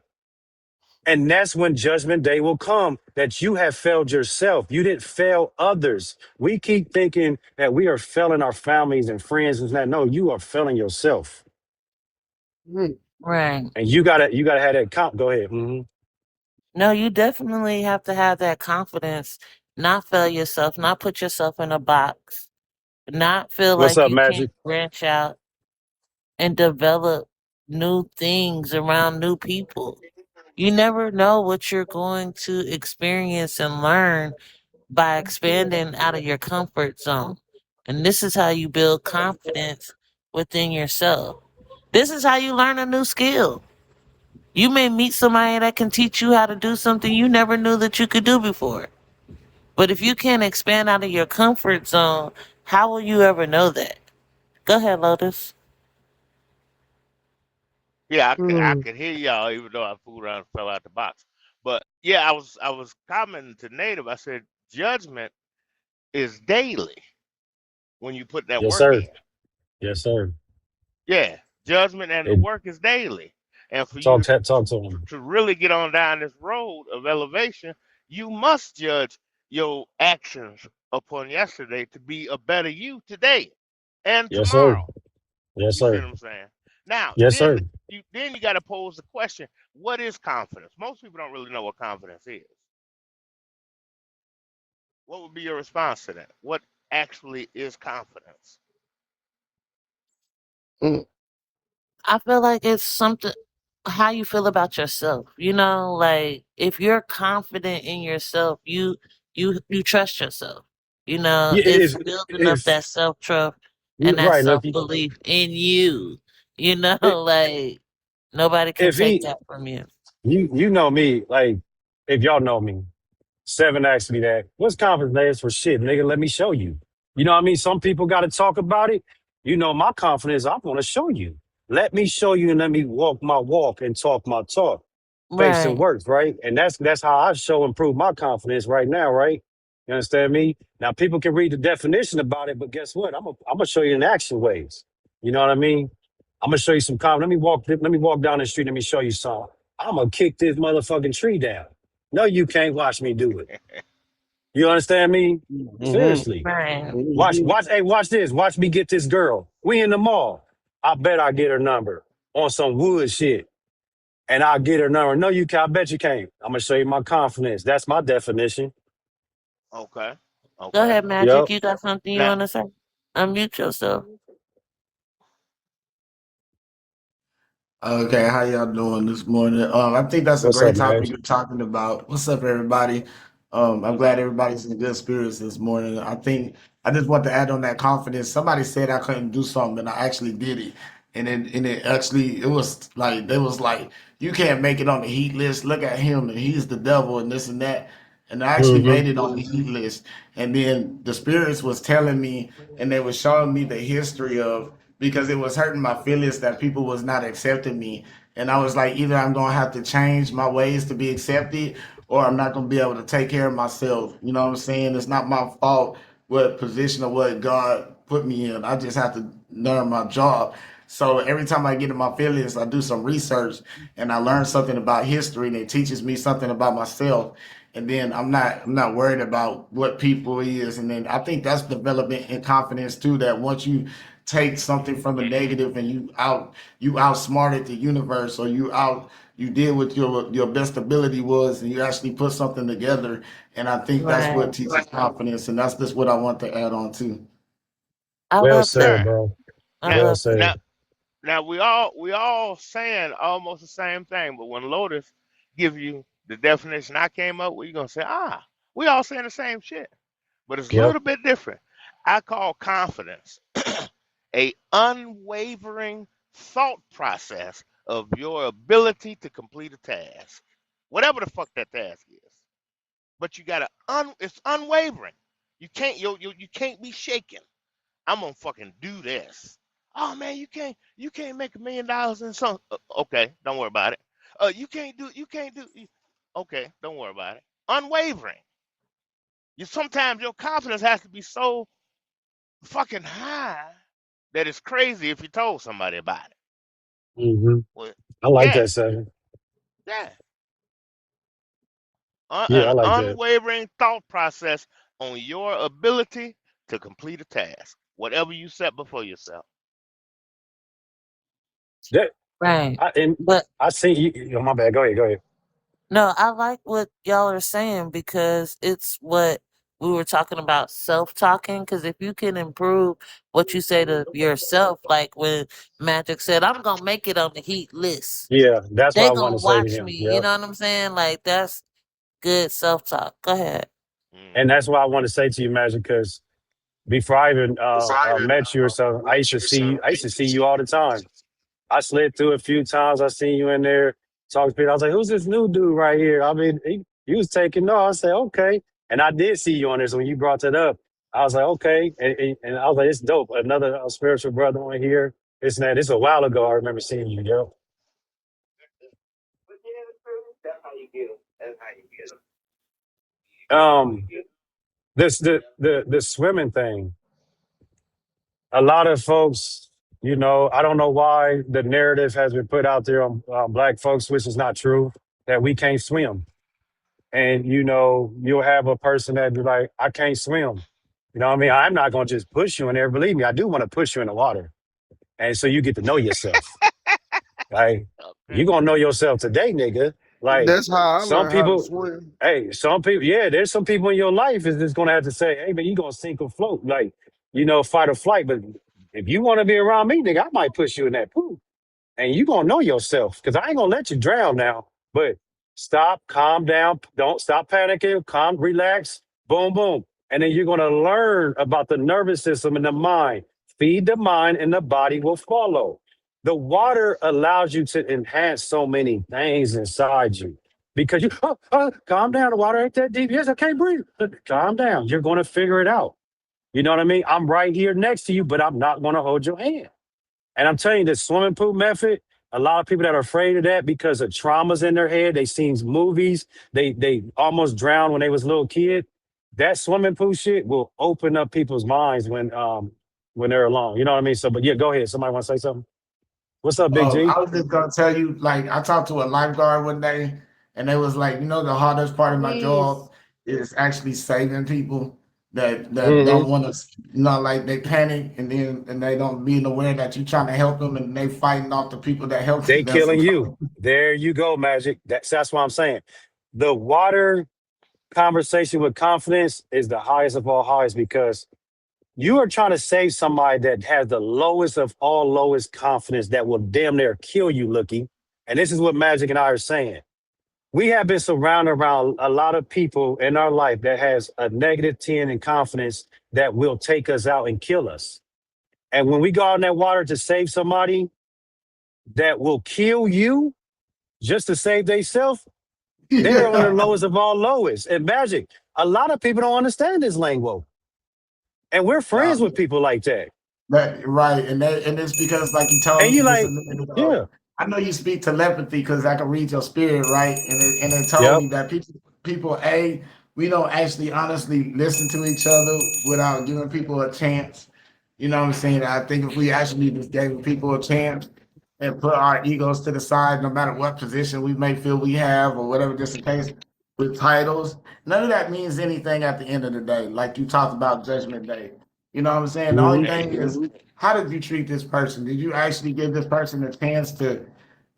And that's when judgment day will come that you have failed yourself. You didn't fail others. We keep thinking that we are failing our families and friends and that. No, you are failing yourself. Mm. Right. And you gotta have that count. Go ahead. No, you definitely have to have that confidence, not fail yourself, not put yourself in a box, not feel What's like up, you can't Magic? branch out and develop new things around new people. You never know what you're going to experience and learn by expanding out of your comfort zone. And this is how you build confidence within yourself. This is how you learn a new skill. You may meet somebody that can teach you how to do something you never knew that you could do before. But if you can't expand out of your comfort zone, how will you ever know that? Go ahead, Lotus. Yeah, I Mm. could hear y'all even though I fooled around and fell out the box. But yeah, I was commenting to Native. I said judgment is daily when you put that Yes, work sir. in. Yes, sir. Yeah, judgment and the It, work is daily. And for you talk to to, him. to really get on down this road of elevation, you must judge your actions upon yesterday to be a better you today and Yes, sir. tomorrow. Yes, You see sir. what I'm saying? Now, Yes, then sir. you got to pose the question: what is confidence? Most people don't really know what confidence is. What would be your response to that? What actually is confidence? Mm. I feel like it's something how you feel about yourself. You know, like if you're confident in yourself, you trust yourself. You know, Yeah, it's building up if that self trust and you're that right, self Lucky. belief in you. You know, If like nobody can if take he, that from you. you know me, like if y'all know me, Seven asked me that. What's confidence is for shit, nigga? Let me show you. You know what I mean? Some people got to talk about it. You know, my confidence, I want to show you. Let me show you and let me walk my walk and talk my talk. Face and Right. works, right? And that's how I show improve my confidence right now, right? You understand me? Now people can read the definition about it, but guess what? I'm gonna show you in action ways. You know what I mean? I'm gonna show you some confidence. Let me walk down the street. Let me show you something. I'm gonna kick this motherfucking tree down. No, you can't watch me do it. You understand me? Mhm. Seriously. Right. Mhm. Hey, watch this. Watch me get this girl. We in the mall. I bet I get her number on some wood shit. And I'll get her number. No, you can't. I bet you can't. I'm gonna show you my confidence. That's my definition. Okay, Go okay. ahead, Magic. Yep. You got something you Now, want to say? Unmute yourself. Okay, how y'all doing this morning? I think that's a What's great up, topic Madge? you're talking about. What's up, everybody? I'm glad everybody's in good spirits this morning. I think I just want to add on that confidence. Somebody said I couldn't do something, and I actually did it. And it actually it was like they was like, you can't make it on the heat list. Look at him, and he's the devil, and this and that. And I actually Mm-hmm. made it on the heat list. And then the spirits was telling me, and they were showing me the history of because it was hurting my feelings that people was not accepting me. And I was like, either I'm gonna have to change my ways to be accepted, or I'm not gonna be able to take care of myself. You know what I'm saying? It's not my fault what position or what God put me in. I just have to learn my job. So every time I get in my feelings, I do some research and I learn something about history and it teaches me something about myself. And then I'm not worried about what people is. And then I think that's development and confidence too. That once you take something from a negative and you outsmarted the universe, or you did what your best ability was, and you actually put something together. And I think that's Right. what teaches confidence, and that's just what I want to add on to. I Well love that. said, Now, bro. I now, Well love that. now, said. now we all saying almost the same thing, but when Lotus give you the definition I came up with, you're gonna say, we all saying the same shit, but it's a Yep. little bit different. I call confidence a unwavering thought process of your ability to complete a task, whatever the fuck that task is. But you gotta it's unwavering. You can't be shaken. I'm gonna fucking do this. Oh man, you can't make $1 million in some. Okay, don't worry about it. You can't do. Okay, don't worry about it. Unwavering. You sometimes your confidence has to be so fucking high that it's crazy if you told somebody about it. Hmm. Well, I like yeah, that, Seven. yeah. Yeah, I An like that. unwavering thought process on your ability to complete a task, whatever you set before yourself. That Right. and But I see you. Oh, my bad. Go ahead. Go ahead. no, I like what y'all are saying because it's what we were talking about self talking. Because if you can improve what you say to yourself, like when Magic said, I'm going to make it on the Heat list, Yeah, that's what they I going want to to say to watch me. him. You Yep. know what I'm saying? Like, that's good self talk. Go ahead. And Hmm. that's what I want to say to you, Magic, because before I even met you or so, I used to see you. I used to see you all the time. I slid through a few times. I seen you in there talking to people. I was like, "Who's this new dude right here?" I mean, he was taking notes. I said, "Okay," and I did see you on there. So when you brought that up, I was like, "Okay," and I was like, "It's dope." Another spiritual brother on here. It's that. It's a while ago. I remember seeing you, yo. Um, this the swimming thing. A lot of folks, I don't know why the narrative has been put out there on black folks, which is not true, that we can't swim. And you'll have a person that be like, I can't swim. You know what I mean? I'm not gonna just push you in there. Believe me, I do want to push you in the water. And so you get to know yourself. Like, Okay. you gonna know yourself today, nigga. Like, That's how I some learned how to people, swim. hey, some people, yeah, there's some people in your life is just gonna have to say, hey man, you gonna sink or float, like, fight or flight. But if you want to be around me, nigga, I might push you in that pool, and you gonna know yourself because I ain't gonna let you drown now. But stop, calm down, don't stop panicking, calm, relax, boom, boom, and then you're gonna learn about the nervous system and the mind. Feed the mind, and the body will follow. The water Yes. allows you to enhance so many things inside you because calm down. The water ain't that deep. Yes, I can't breathe. Calm down. You're gonna figure it out. You know what I mean? I'm right here next to you, but I'm not gonna hold your hand. And I'm telling you, the swimming pool method, a lot of people that are afraid of that because of traumas in their head. They seen movies, they almost drowned when they was a little kid. That swimming pool shit will open up people's minds when they're alone. You know what I mean? So, but yeah, go ahead. Somebody want to say something? What's up, Big G? I was just gonna tell you, like, I talked to a lifeguard one day, and they was like, the hardest part of my Please. job is actually saving people that Hmm. don't want to, like they panic, and they don't being aware that you're trying to help them, and they fighting off the people that help you. They That's the killing you. problem. There you go, Magic. That's what I'm saying. The water conversation with confidence is the highest of all highs because you are trying to save somebody that has the lowest of all lowest confidence that will damn near kill you looking. And this is what Magic and I are saying. We have been surrounded around a lot of people in our life that has a negative 10 in confidence that will take us out and kill us. And when we go out in that water to save somebody that will kill you just to save themselves, they're on the Yeah. lowest of all lowest. And Magic, a lot of people don't understand this lingo. And we're Yeah. friends with people like that. That right, and it's because like you And told you me just a like, minute ago. yeah, I know you speak telepathy because I can read your spirit, right? And it told yep. me that people we don't actually honestly listen to each other without giving people a chance. You know what I'm saying? I think if we actually just gave people a chance and put our egos to the side, no matter what position we may feel we have or whatever just the case with titles, none of that means anything at the end of the day. Like you talked about Judgment Day. You know what I'm saying? The only Hmm. Hey, thing is, how did you treat this person? Did you actually give this person a chance to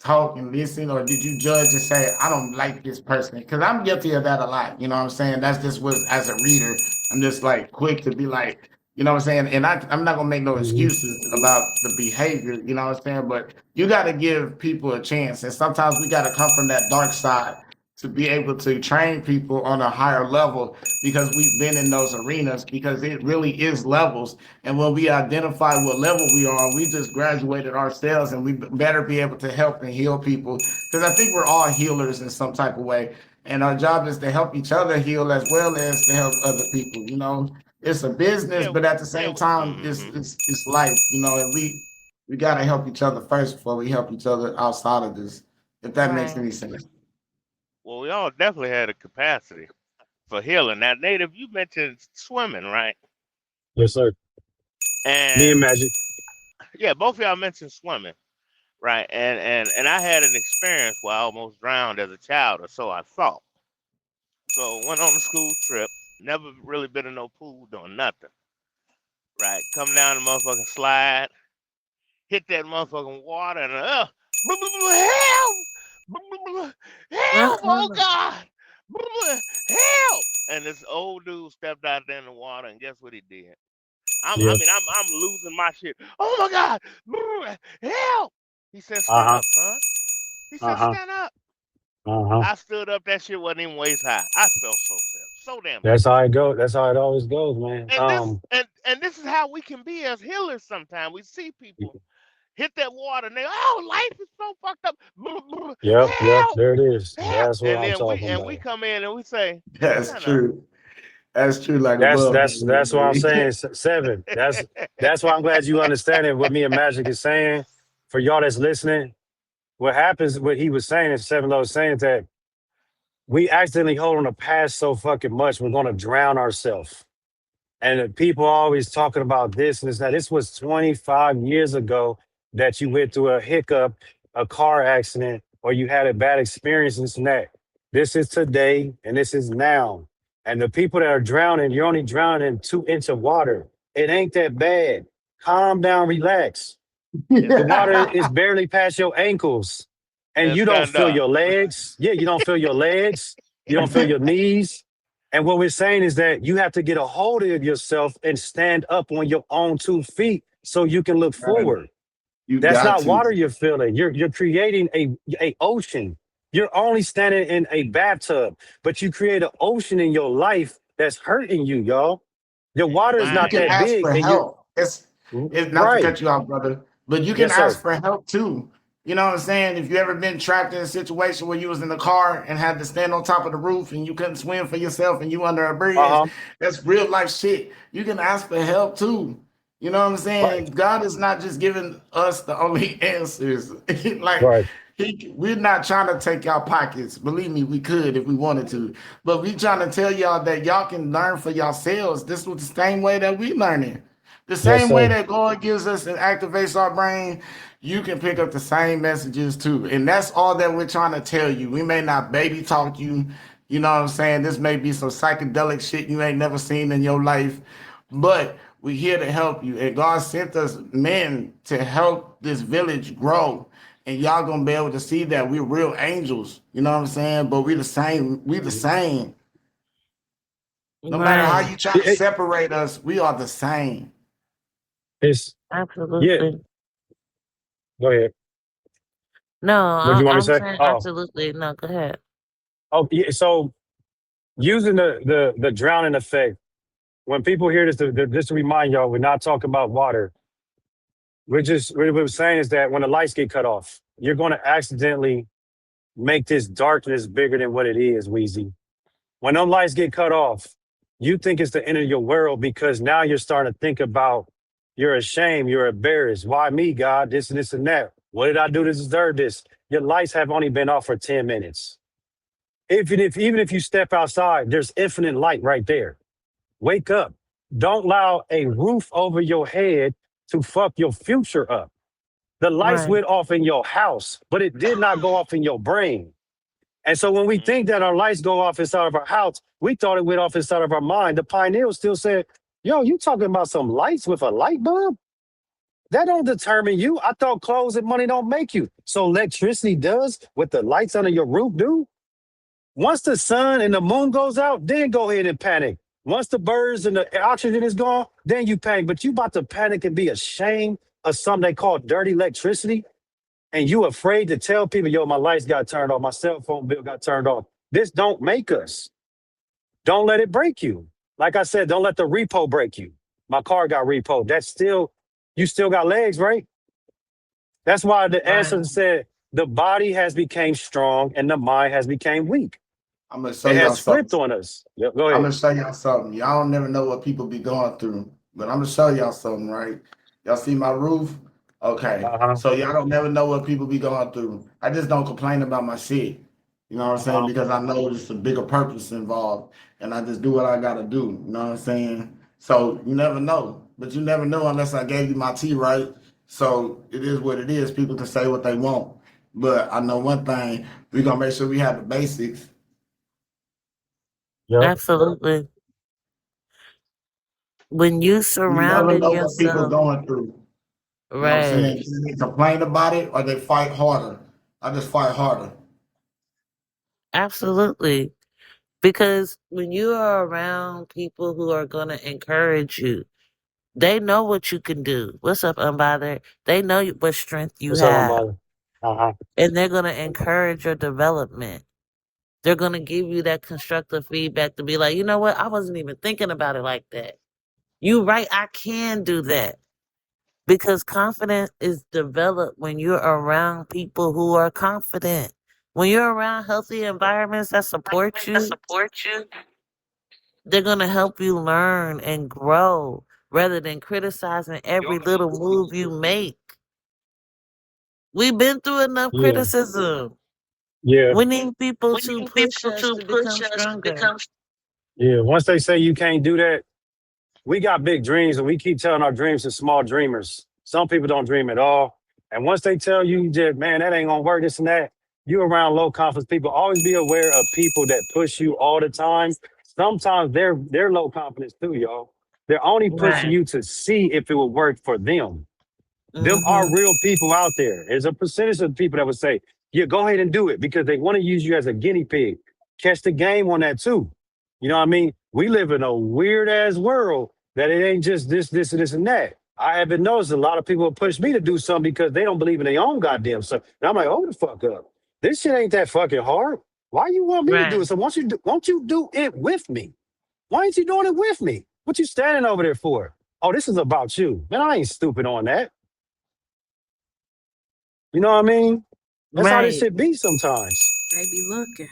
talk and listen, or did you judge and say, I don't like this person? Because I'm guilty of that a lot. You know what I'm saying? That's just what, as a reader, I'm just like quick to be like, you know what I'm saying? And I'm not gonna make no Hmm. excuses about the behavior, you know what I'm saying? But you got to give people a chance, and sometimes we got to come from that dark side to be able to train people on a higher level because we've been in those arenas, because it really is levels. And when we identify what level we are on, we just graduated ourselves, and we better be able to help and heal people, because I think we're all healers in some type of way, and our job is to help each other heal as well as to help other people. It's a business, yeah, but at the same time, it's mm-hmm. it's, it's life. And we got to help each other first before we help each other outside of this, if that makes Right. any sense. Well, we all definitely had a capacity for healing. Now, Native, you mentioned swimming, right? Yes, sir. Me And and Magic. yeah, both of y'all mentioned swimming, right? And I had an experience where I almost drowned as a child, or so I thought. So went on a school trip. Never really been in no pool doing nothing, right? Come down the motherfucking slide, hit that motherfucking water, and help, help, oh Uh-uh. God, help! And this old dude stepped out there in the water, and guess what he did? I Yeah. mean, I'm losing my shit. Oh my God, help! He said, Uh stand huh. up, son. He Uh said, huh. stand up. Uh huh. I stood up. That shit wasn't even waist high. I felt so sad, so damn That's happy. how it goes. That's how it always goes, man. And this is how we can be as healers. Sometimes we see people hit that water and they, oh, life is so fucked up. Yep. Yep. Help, There it is. help. That's what And I'm then we talking and we about. come in and we say, That's stand up. true. That's true, like a That's motherfucker that's would that's what I'm saying. say. Seven. That's why I'm glad you understand it. What me and Magic is saying. For y'all that's listening, what happens? What he was saying is Seven Low was saying that we accidentally hold on the past so fucking much, we're gonna drown ourselves. And people are always talking about this and this. Now, this was 25 years ago that you went through a hiccup, a car accident, or you had a bad experience, this and that. This is today and this is now. And the people that are drowning, you're only drowning in 2 inches of water. It ain't that bad. Calm down, relax. The water is barely past your ankles, and And you don't stand feel up. your legs. Yeah, you don't feel your legs. You don't feel your knees. And what we're saying is that you have to get a hold of yourself and stand up on your own 2 feet so you can look Right. forward. You That's got not to. water you're feeling. You're creating a ocean. You're only standing in a bathtub, but you create an ocean in your life that's hurting you, y'all. Your In your water is You not mind. can that ask big, for and you're help. It's not to right. cut you off, brother, but you can Yes, sir. ask for help too. You know what I'm saying? If you ever been trapped in a situation where you was in the car and had to stand on top of the roof and you couldn't swim for yourself and you under a bridge, Uh-huh. that's real life shit. You can ask for help too. You know what I'm Right. saying? God is not just giving us the only answers. Like Right. we're not trying to take our pockets. Believe me, we could if we wanted to. But we trying to tell y'all that y'all can learn for yourselves. This was the same way that we learning. The Yes, same way sir. that God gives us and activates our brain, you can pick up the same messages too. And that's all that we're trying to tell you. We may not baby talk you. You know what I'm saying? This may be some psychedelic shit you ain't never seen in your life. But we're here to help you. And God sent us men to help this village grow. And y'all gonna be able to see that we're real angels. You know what I'm saying? But we're the same. We the Mhm. same. No matter how Right. you try to It- separate us, we are the same. it's yeah. Absolutely. Go ahead. No, What do you want me to I'm say? saying Oh, absolutely. No, go ahead. oh, yeah. So using the drowning effect. When people hear this, just to remind y'all, we're not talking about water. What we're saying is that when the lights get cut off, you're going to accidentally make this darkness bigger than what it is, Wheezy. When them lights get cut off, you think it's the end of your world because now you're starting to think about you're ashamed, you're embarrassed. Why me, God? This and this and that. What did I do to deserve this? Your lights have only been off for 10 minutes. Even if you step outside, there's infinite light right there. Wake up. Don't allow a roof over your head to fuck your future up. The lights Right. went off in your house, but it did not go off in your brain. And so when we Mhm. think that our lights go off inside of our house, we thought it went off inside of our mind. The pioneers still said, Yo, you talking about some lights with a light bulb? That don't determine you. I thought clothes and money don't make you. So electricity does what the lights under your roof do. Once the sun and the moon goes out, then go ahead and panic. Once the birds and the oxygen is gone, then you panic. But you about to panic and be ashamed of something they call dirty electricity, and you afraid to tell people, yo, my lights got turned off, my cell phone bill got turned off. This don't make us. Don't let it break you. Like I said, don't let the repo break you. My car got repoed. That's still, you still got legs, right? That's why the Right. answer said the body has become strong and the mind has become weak. I'm gonna show It y'all has something. flipped on us. Yep, go I'm ahead. gonna show y'all something. Y'all don't never know what people be going through, but I'm gonna show y'all something, right? Y'all see my roof? Okay. Uh-huh. So y'all don't never know what people be going through. I just don't complain about my shit. You know what I'm saying? Uh-huh. Because I know there's a bigger purpose involved, and I just do what I gotta do. You know what I'm saying? So you never know, but you never know unless I gave you my tea, right? So it is what it is. People can say what they want, but I know one thing: we gonna make sure we have the basics. Yep. Absolutely. When you You never surrounding know what people yourself, going through. You know what I'm saying? right. Either they complain about it or they fight harder. I just fight harder. Absolutely. Because when you are around people who are going to encourage you, they know what you can do. What's up, Unbothered? They know what strength you What's up, my have, brother? Uh-huh. and they're going to encourage your development. They're going to give you that constructive feedback to be like, you know what? I wasn't even thinking about it like that. You right, I can do that. Because confidence is developed when you're around people who are confident. When you're around healthy environments that support you, they're going to help you learn and grow rather than criticizing every little move you make. We've been through enough Yeah. criticism. Yeah. We need people to push us to become stronger. Yeah. Once they say you can't do that, we got big dreams and we keep telling our dreams to small dreamers. Some people don't dream at all. And once they tell you that, man, that ain't gonna work, this and that, you around low confidence people. Always be aware of people that push you all the time. Sometimes they're low confidence too, y'all. They're only pushing Right. you to see if it will work for them. Them are Mm-hmm. real people out there. There's a percentage of people that would say, yeah, go ahead and do it because they want to use you as a guinea pig. Catch the game on that too. You know what I mean? We live in a weird ass world that it ain't just this, and this, and that. I haven't noticed a lot of people push me to do something because they don't believe in their own goddamn stuff. And I'm like, hold the fuck up. This shit ain't that fucking hard. Why you want me to do Right. it? So won't you do it with me? Why ain't you doing it with me? What you standing over there for? Oh, this is about you. Man, I ain't stupid on that. You know what I mean? That's how this Right. shit be sometimes. They be looking.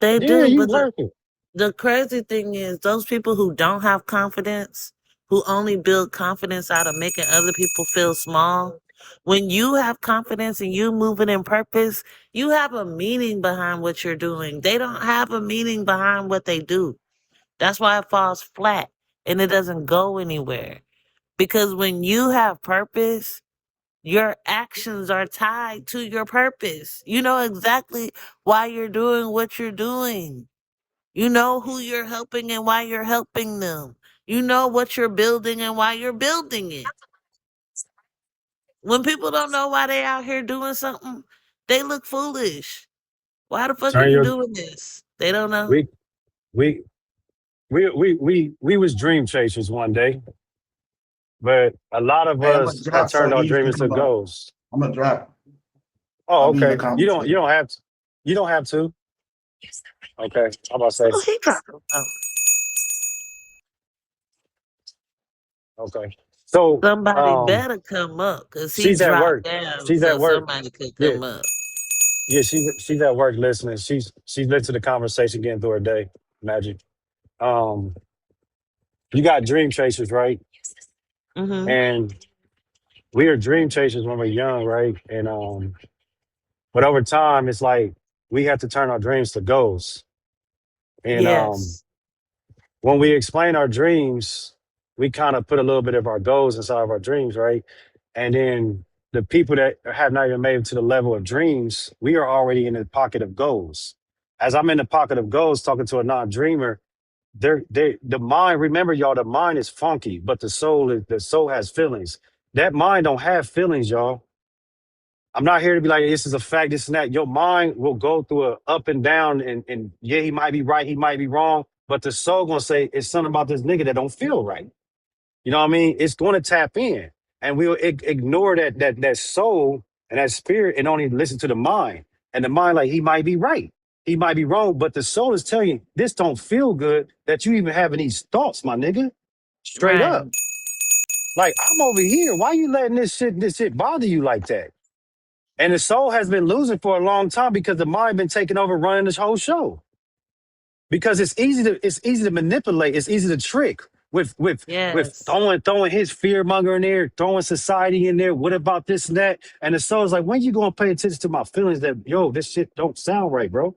They Yeah, do, you but working. the crazy thing is those people who don't have confidence, who only build confidence out of making other people feel small, when you have confidence and you moving in purpose, you have a meaning behind what you're doing. They don't have a meaning behind what they do. That's why it falls flat and it doesn't go anywhere. Because when you have purpose, your actions are tied to your purpose. You know exactly why you're doing what you're doing. You know who you're helping and why you're helping them. You know what you're building and why you're building it. When people don't know why they out here doing something, they look foolish. Why the fuck are Turn you your doing this? They don't know. we we we was dream chasers one day, but a lot of Hey, I'm gonna us have drop so turned our easy can dreams into come up. goals. I'm gonna drop. Oh, I'll be in the okay. You conversation. don't have to. You don't have to. Okay. I'm about to say. Oh, he dropped it. Oh, Okay. So somebody better come up because he she's at dropped work. down She's so at work. somebody could Yeah. come up. Yeah, she's at work listening. She's listening to the conversation getting through her day. Magic. Um, you got dream chasers, right? Mm-hmm. And we are dream chasers when we're young, right? And but over time, it's like we have to turn our dreams to goals. And Yes. when we explain our dreams, we kind of put a little bit of our goals inside of our dreams, right? And then the people that have not even made it to the level of dreams, we are already in the pocket of goals. As I'm in the pocket of goals talking to a non-dreamer, the mind, remember y'all, the mind is funky, but the soul has feelings. That mind don't have feelings, y'all. I'm not here to be like, this is a fact, this and that. Your mind will go through a up and down, and yeah, he might be right, he might be wrong, but the soul gonna say it's something about this nigga that don't feel right. You know what I mean? It's going to tap in, and we'll ignore that soul and that spirit, and only listen to the mind. And the mind, like, he might be right, he might be wrong, but the soul is telling you this don't feel good that you even having these thoughts, my nigga. Straight up, Right. like, I'm over here. Why you letting this shit bother you like that? And the soul has been losing for a long time because the mind been taking over, running this whole show. Because it's easy to manipulate. It's easy to trick with Yes. throwing his fear monger in there, throwing society in there. What about this and that? And the soul's like, when you gonna pay attention to my feelings? That yo, this shit don't sound right, bro.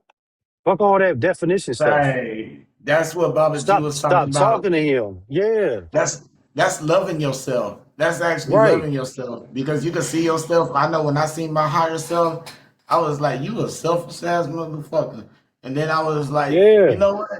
Fuck all that definition stuff. Right. That's what Baba G Stop was talking stop about. talking to him. Yeah, That's loving yourself. That's actually right. loving yourself because you can see yourself. I know when I seen my higher self, I was like, "You a selfish ass motherfucker." And then I was like, "You Yeah. know what?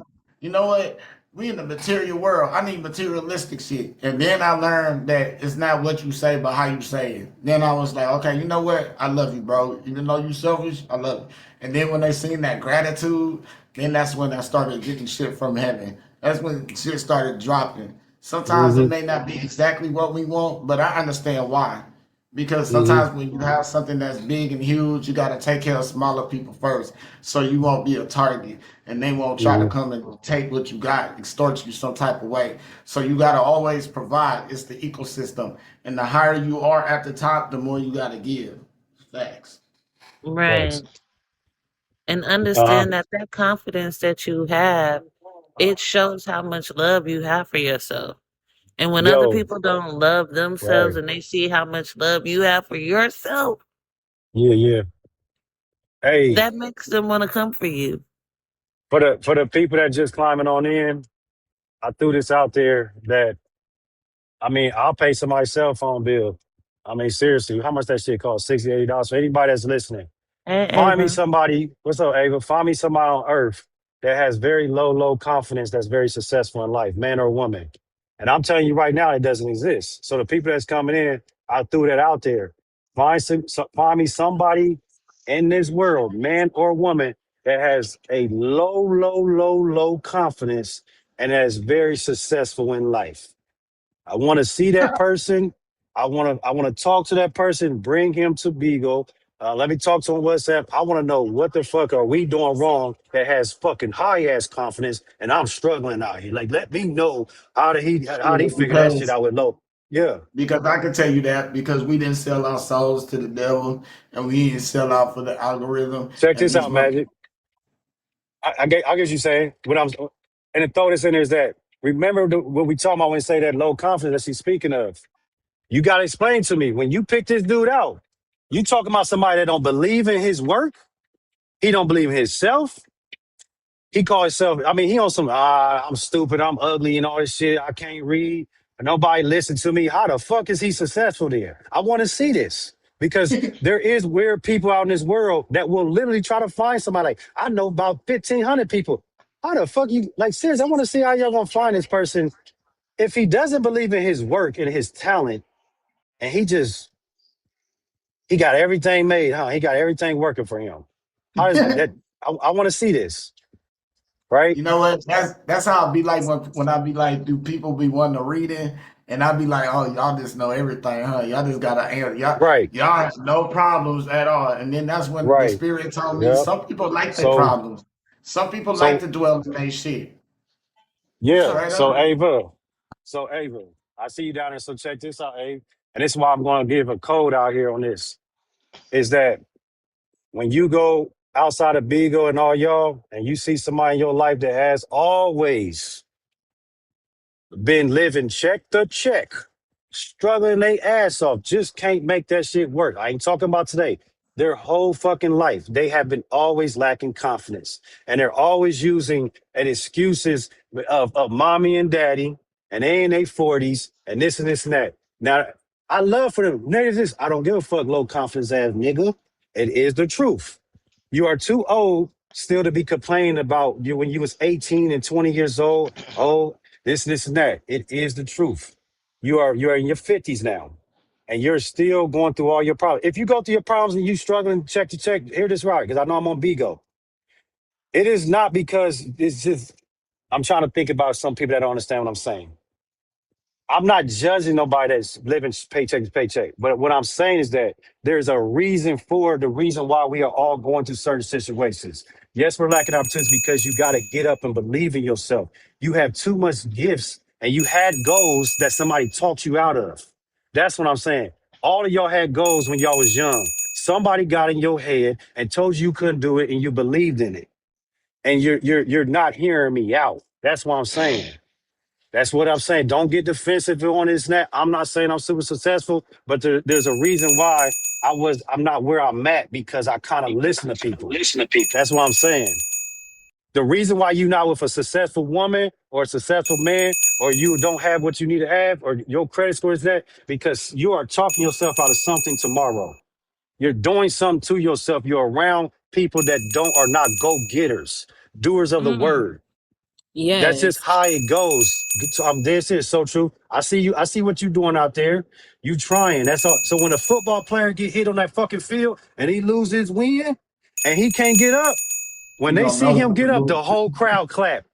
You know what? We in the material world. I need materialistic shit." And then I learned that it's not what you say, but how you say it. Then I was like, "Okay, you know what? I love you, bro. Even though you selfish, I love you." And then when they seen that gratitude, then that's when I started getting shit from heaven. That's when shit started dropping. Sometimes it Mm-hmm. may not be exactly what we want, but I understand why. Because Mm-hmm. sometimes when you have something that's big and huge, you got to take care of smaller people first. So you won't be a target and they won't try to Mm-hmm. come and take what you got, extort you some type of way. So you got to always provide. It's the ecosystem. And the higher you are at the top, the more you got to give. Facts. Right. Thanks. And Uh-huh. understand that that confidence that you have, it shows how much love you have for yourself. And when other Yo, people don't love themselves right. and they see how much love you have for yourself, Yeah, yeah. Hey, that makes them want to come for you. for the people that just climbing on in, I threw this out there that, I mean, I'll pay somebody's cell phone bill. I mean, seriously, how much that shit cost? $60, $80. For anybody that's listening, Hey, find me Ava. somebody. What's up, Ava? Find me somebody on earth that has very low confidence, that's very successful in life, man or woman. And I'm telling you right now, it doesn't exist. So the people that's coming in, I threw that out there. Find me somebody in this world, man or woman, that has a low confidence and is very successful in life. I want to see that person. I want to talk to that person. Bring him to Beagle. Let me talk to him on WhatsApp. I want to know what the fuck are we doing wrong that has fucking high ass confidence, and I'm struggling out here. Like, let me know how he Shit, figure that shit because out with low. Yeah, because I can tell you that because we didn't sell our souls to the devil and we didn't sell out for the algorithm check and this these out, Magic. I guess you saying what I'm, and to throw this in there is that, remember what we talking about when we say that low confidence that she's speaking of. You got to explain to me when you pick this dude out. You talking about somebody that don't believe in his work. He don't believe in himself. He call himself. I mean, he on some. I'm stupid. I'm ugly and all this shit. I can't read. Nobody listen to me. How the fuck is he successful there? I want to see this because there is weird people out in this world that will literally try to find somebody. Like, I know about 1,500 people. How the fuck you like? Seriously, I want to see how y'all gonna find this person if he doesn't believe in his work and his talent, and he got everything made, huh? He got everything working for him. How is that? I want to see this, right? You know what? That's how I be like when I be like, do people be wanting to read it? And I be like, oh, y'all just know everything, huh? Y'all just gotta answer. Right, Y'all have no problems at all. And then that's when the right. spirit told me Yep. some people like their So, problems. Some people like so to dwell in their shit. yeah. Straight So up. Ava, so Ava, I see you down there. So check this out, Ava. And this is why I'm going to give a code out here on this. Is that when you go outside of Bigo and all y'all, and you see somebody in your life that has always been living check to check, struggling their ass off, just can't make that shit work. I ain't talking about today. Their whole fucking life, they have been always lacking confidence. And they're always using an excuses of mommy and daddy, and they in their 40s, and this and that. Now, I love for them. Niggas, I don't give a fuck, low confidence ass nigga. It is the truth. You are too old still to be complaining about you when you was 18 and 20 years old. Oh, this, and that. It is the truth. You're in your 50s now. And you're still going through all your problems. If you go through your problems and you struggling check to check, hear this right, because I know I'm on Bigo. It is not because it's just I'm trying to think about some people that don't understand what I'm saying. I'm not judging nobody that's living paycheck to paycheck, but what I'm saying is that there's a reason for the reason why we are all going through certain situations. Yes, we're lacking opportunities because you got to get up and believe in yourself. You have too much gifts and you had goals that somebody talked you out of. That's what I'm saying. All of y'all had goals when y'all was young. Somebody got in your head and told you couldn't do it and you believed in it. And you're not hearing me out. That's what I'm saying. That's what I'm saying. Don't get defensive on this and that. I'm not saying I'm super successful, but there's a reason why I'm not where I'm at because I kind of listen to people. That's what I'm saying. The reason why you're not with a successful woman or a successful man, or you don't have what you need to have, or your credit score is that because you are talking yourself out of something tomorrow. You're doing something to yourself. You're around people that don't are not go getters, doers of the Mm, word. That's just yes. how it goes. So I'm this is so true. I see you. I see what you doing out there. You trying. That's all. So when a football player get hit on that fucking field and he loses his win and he can't get up, when You they don't see know him what to get up, do. the whole crowd clap.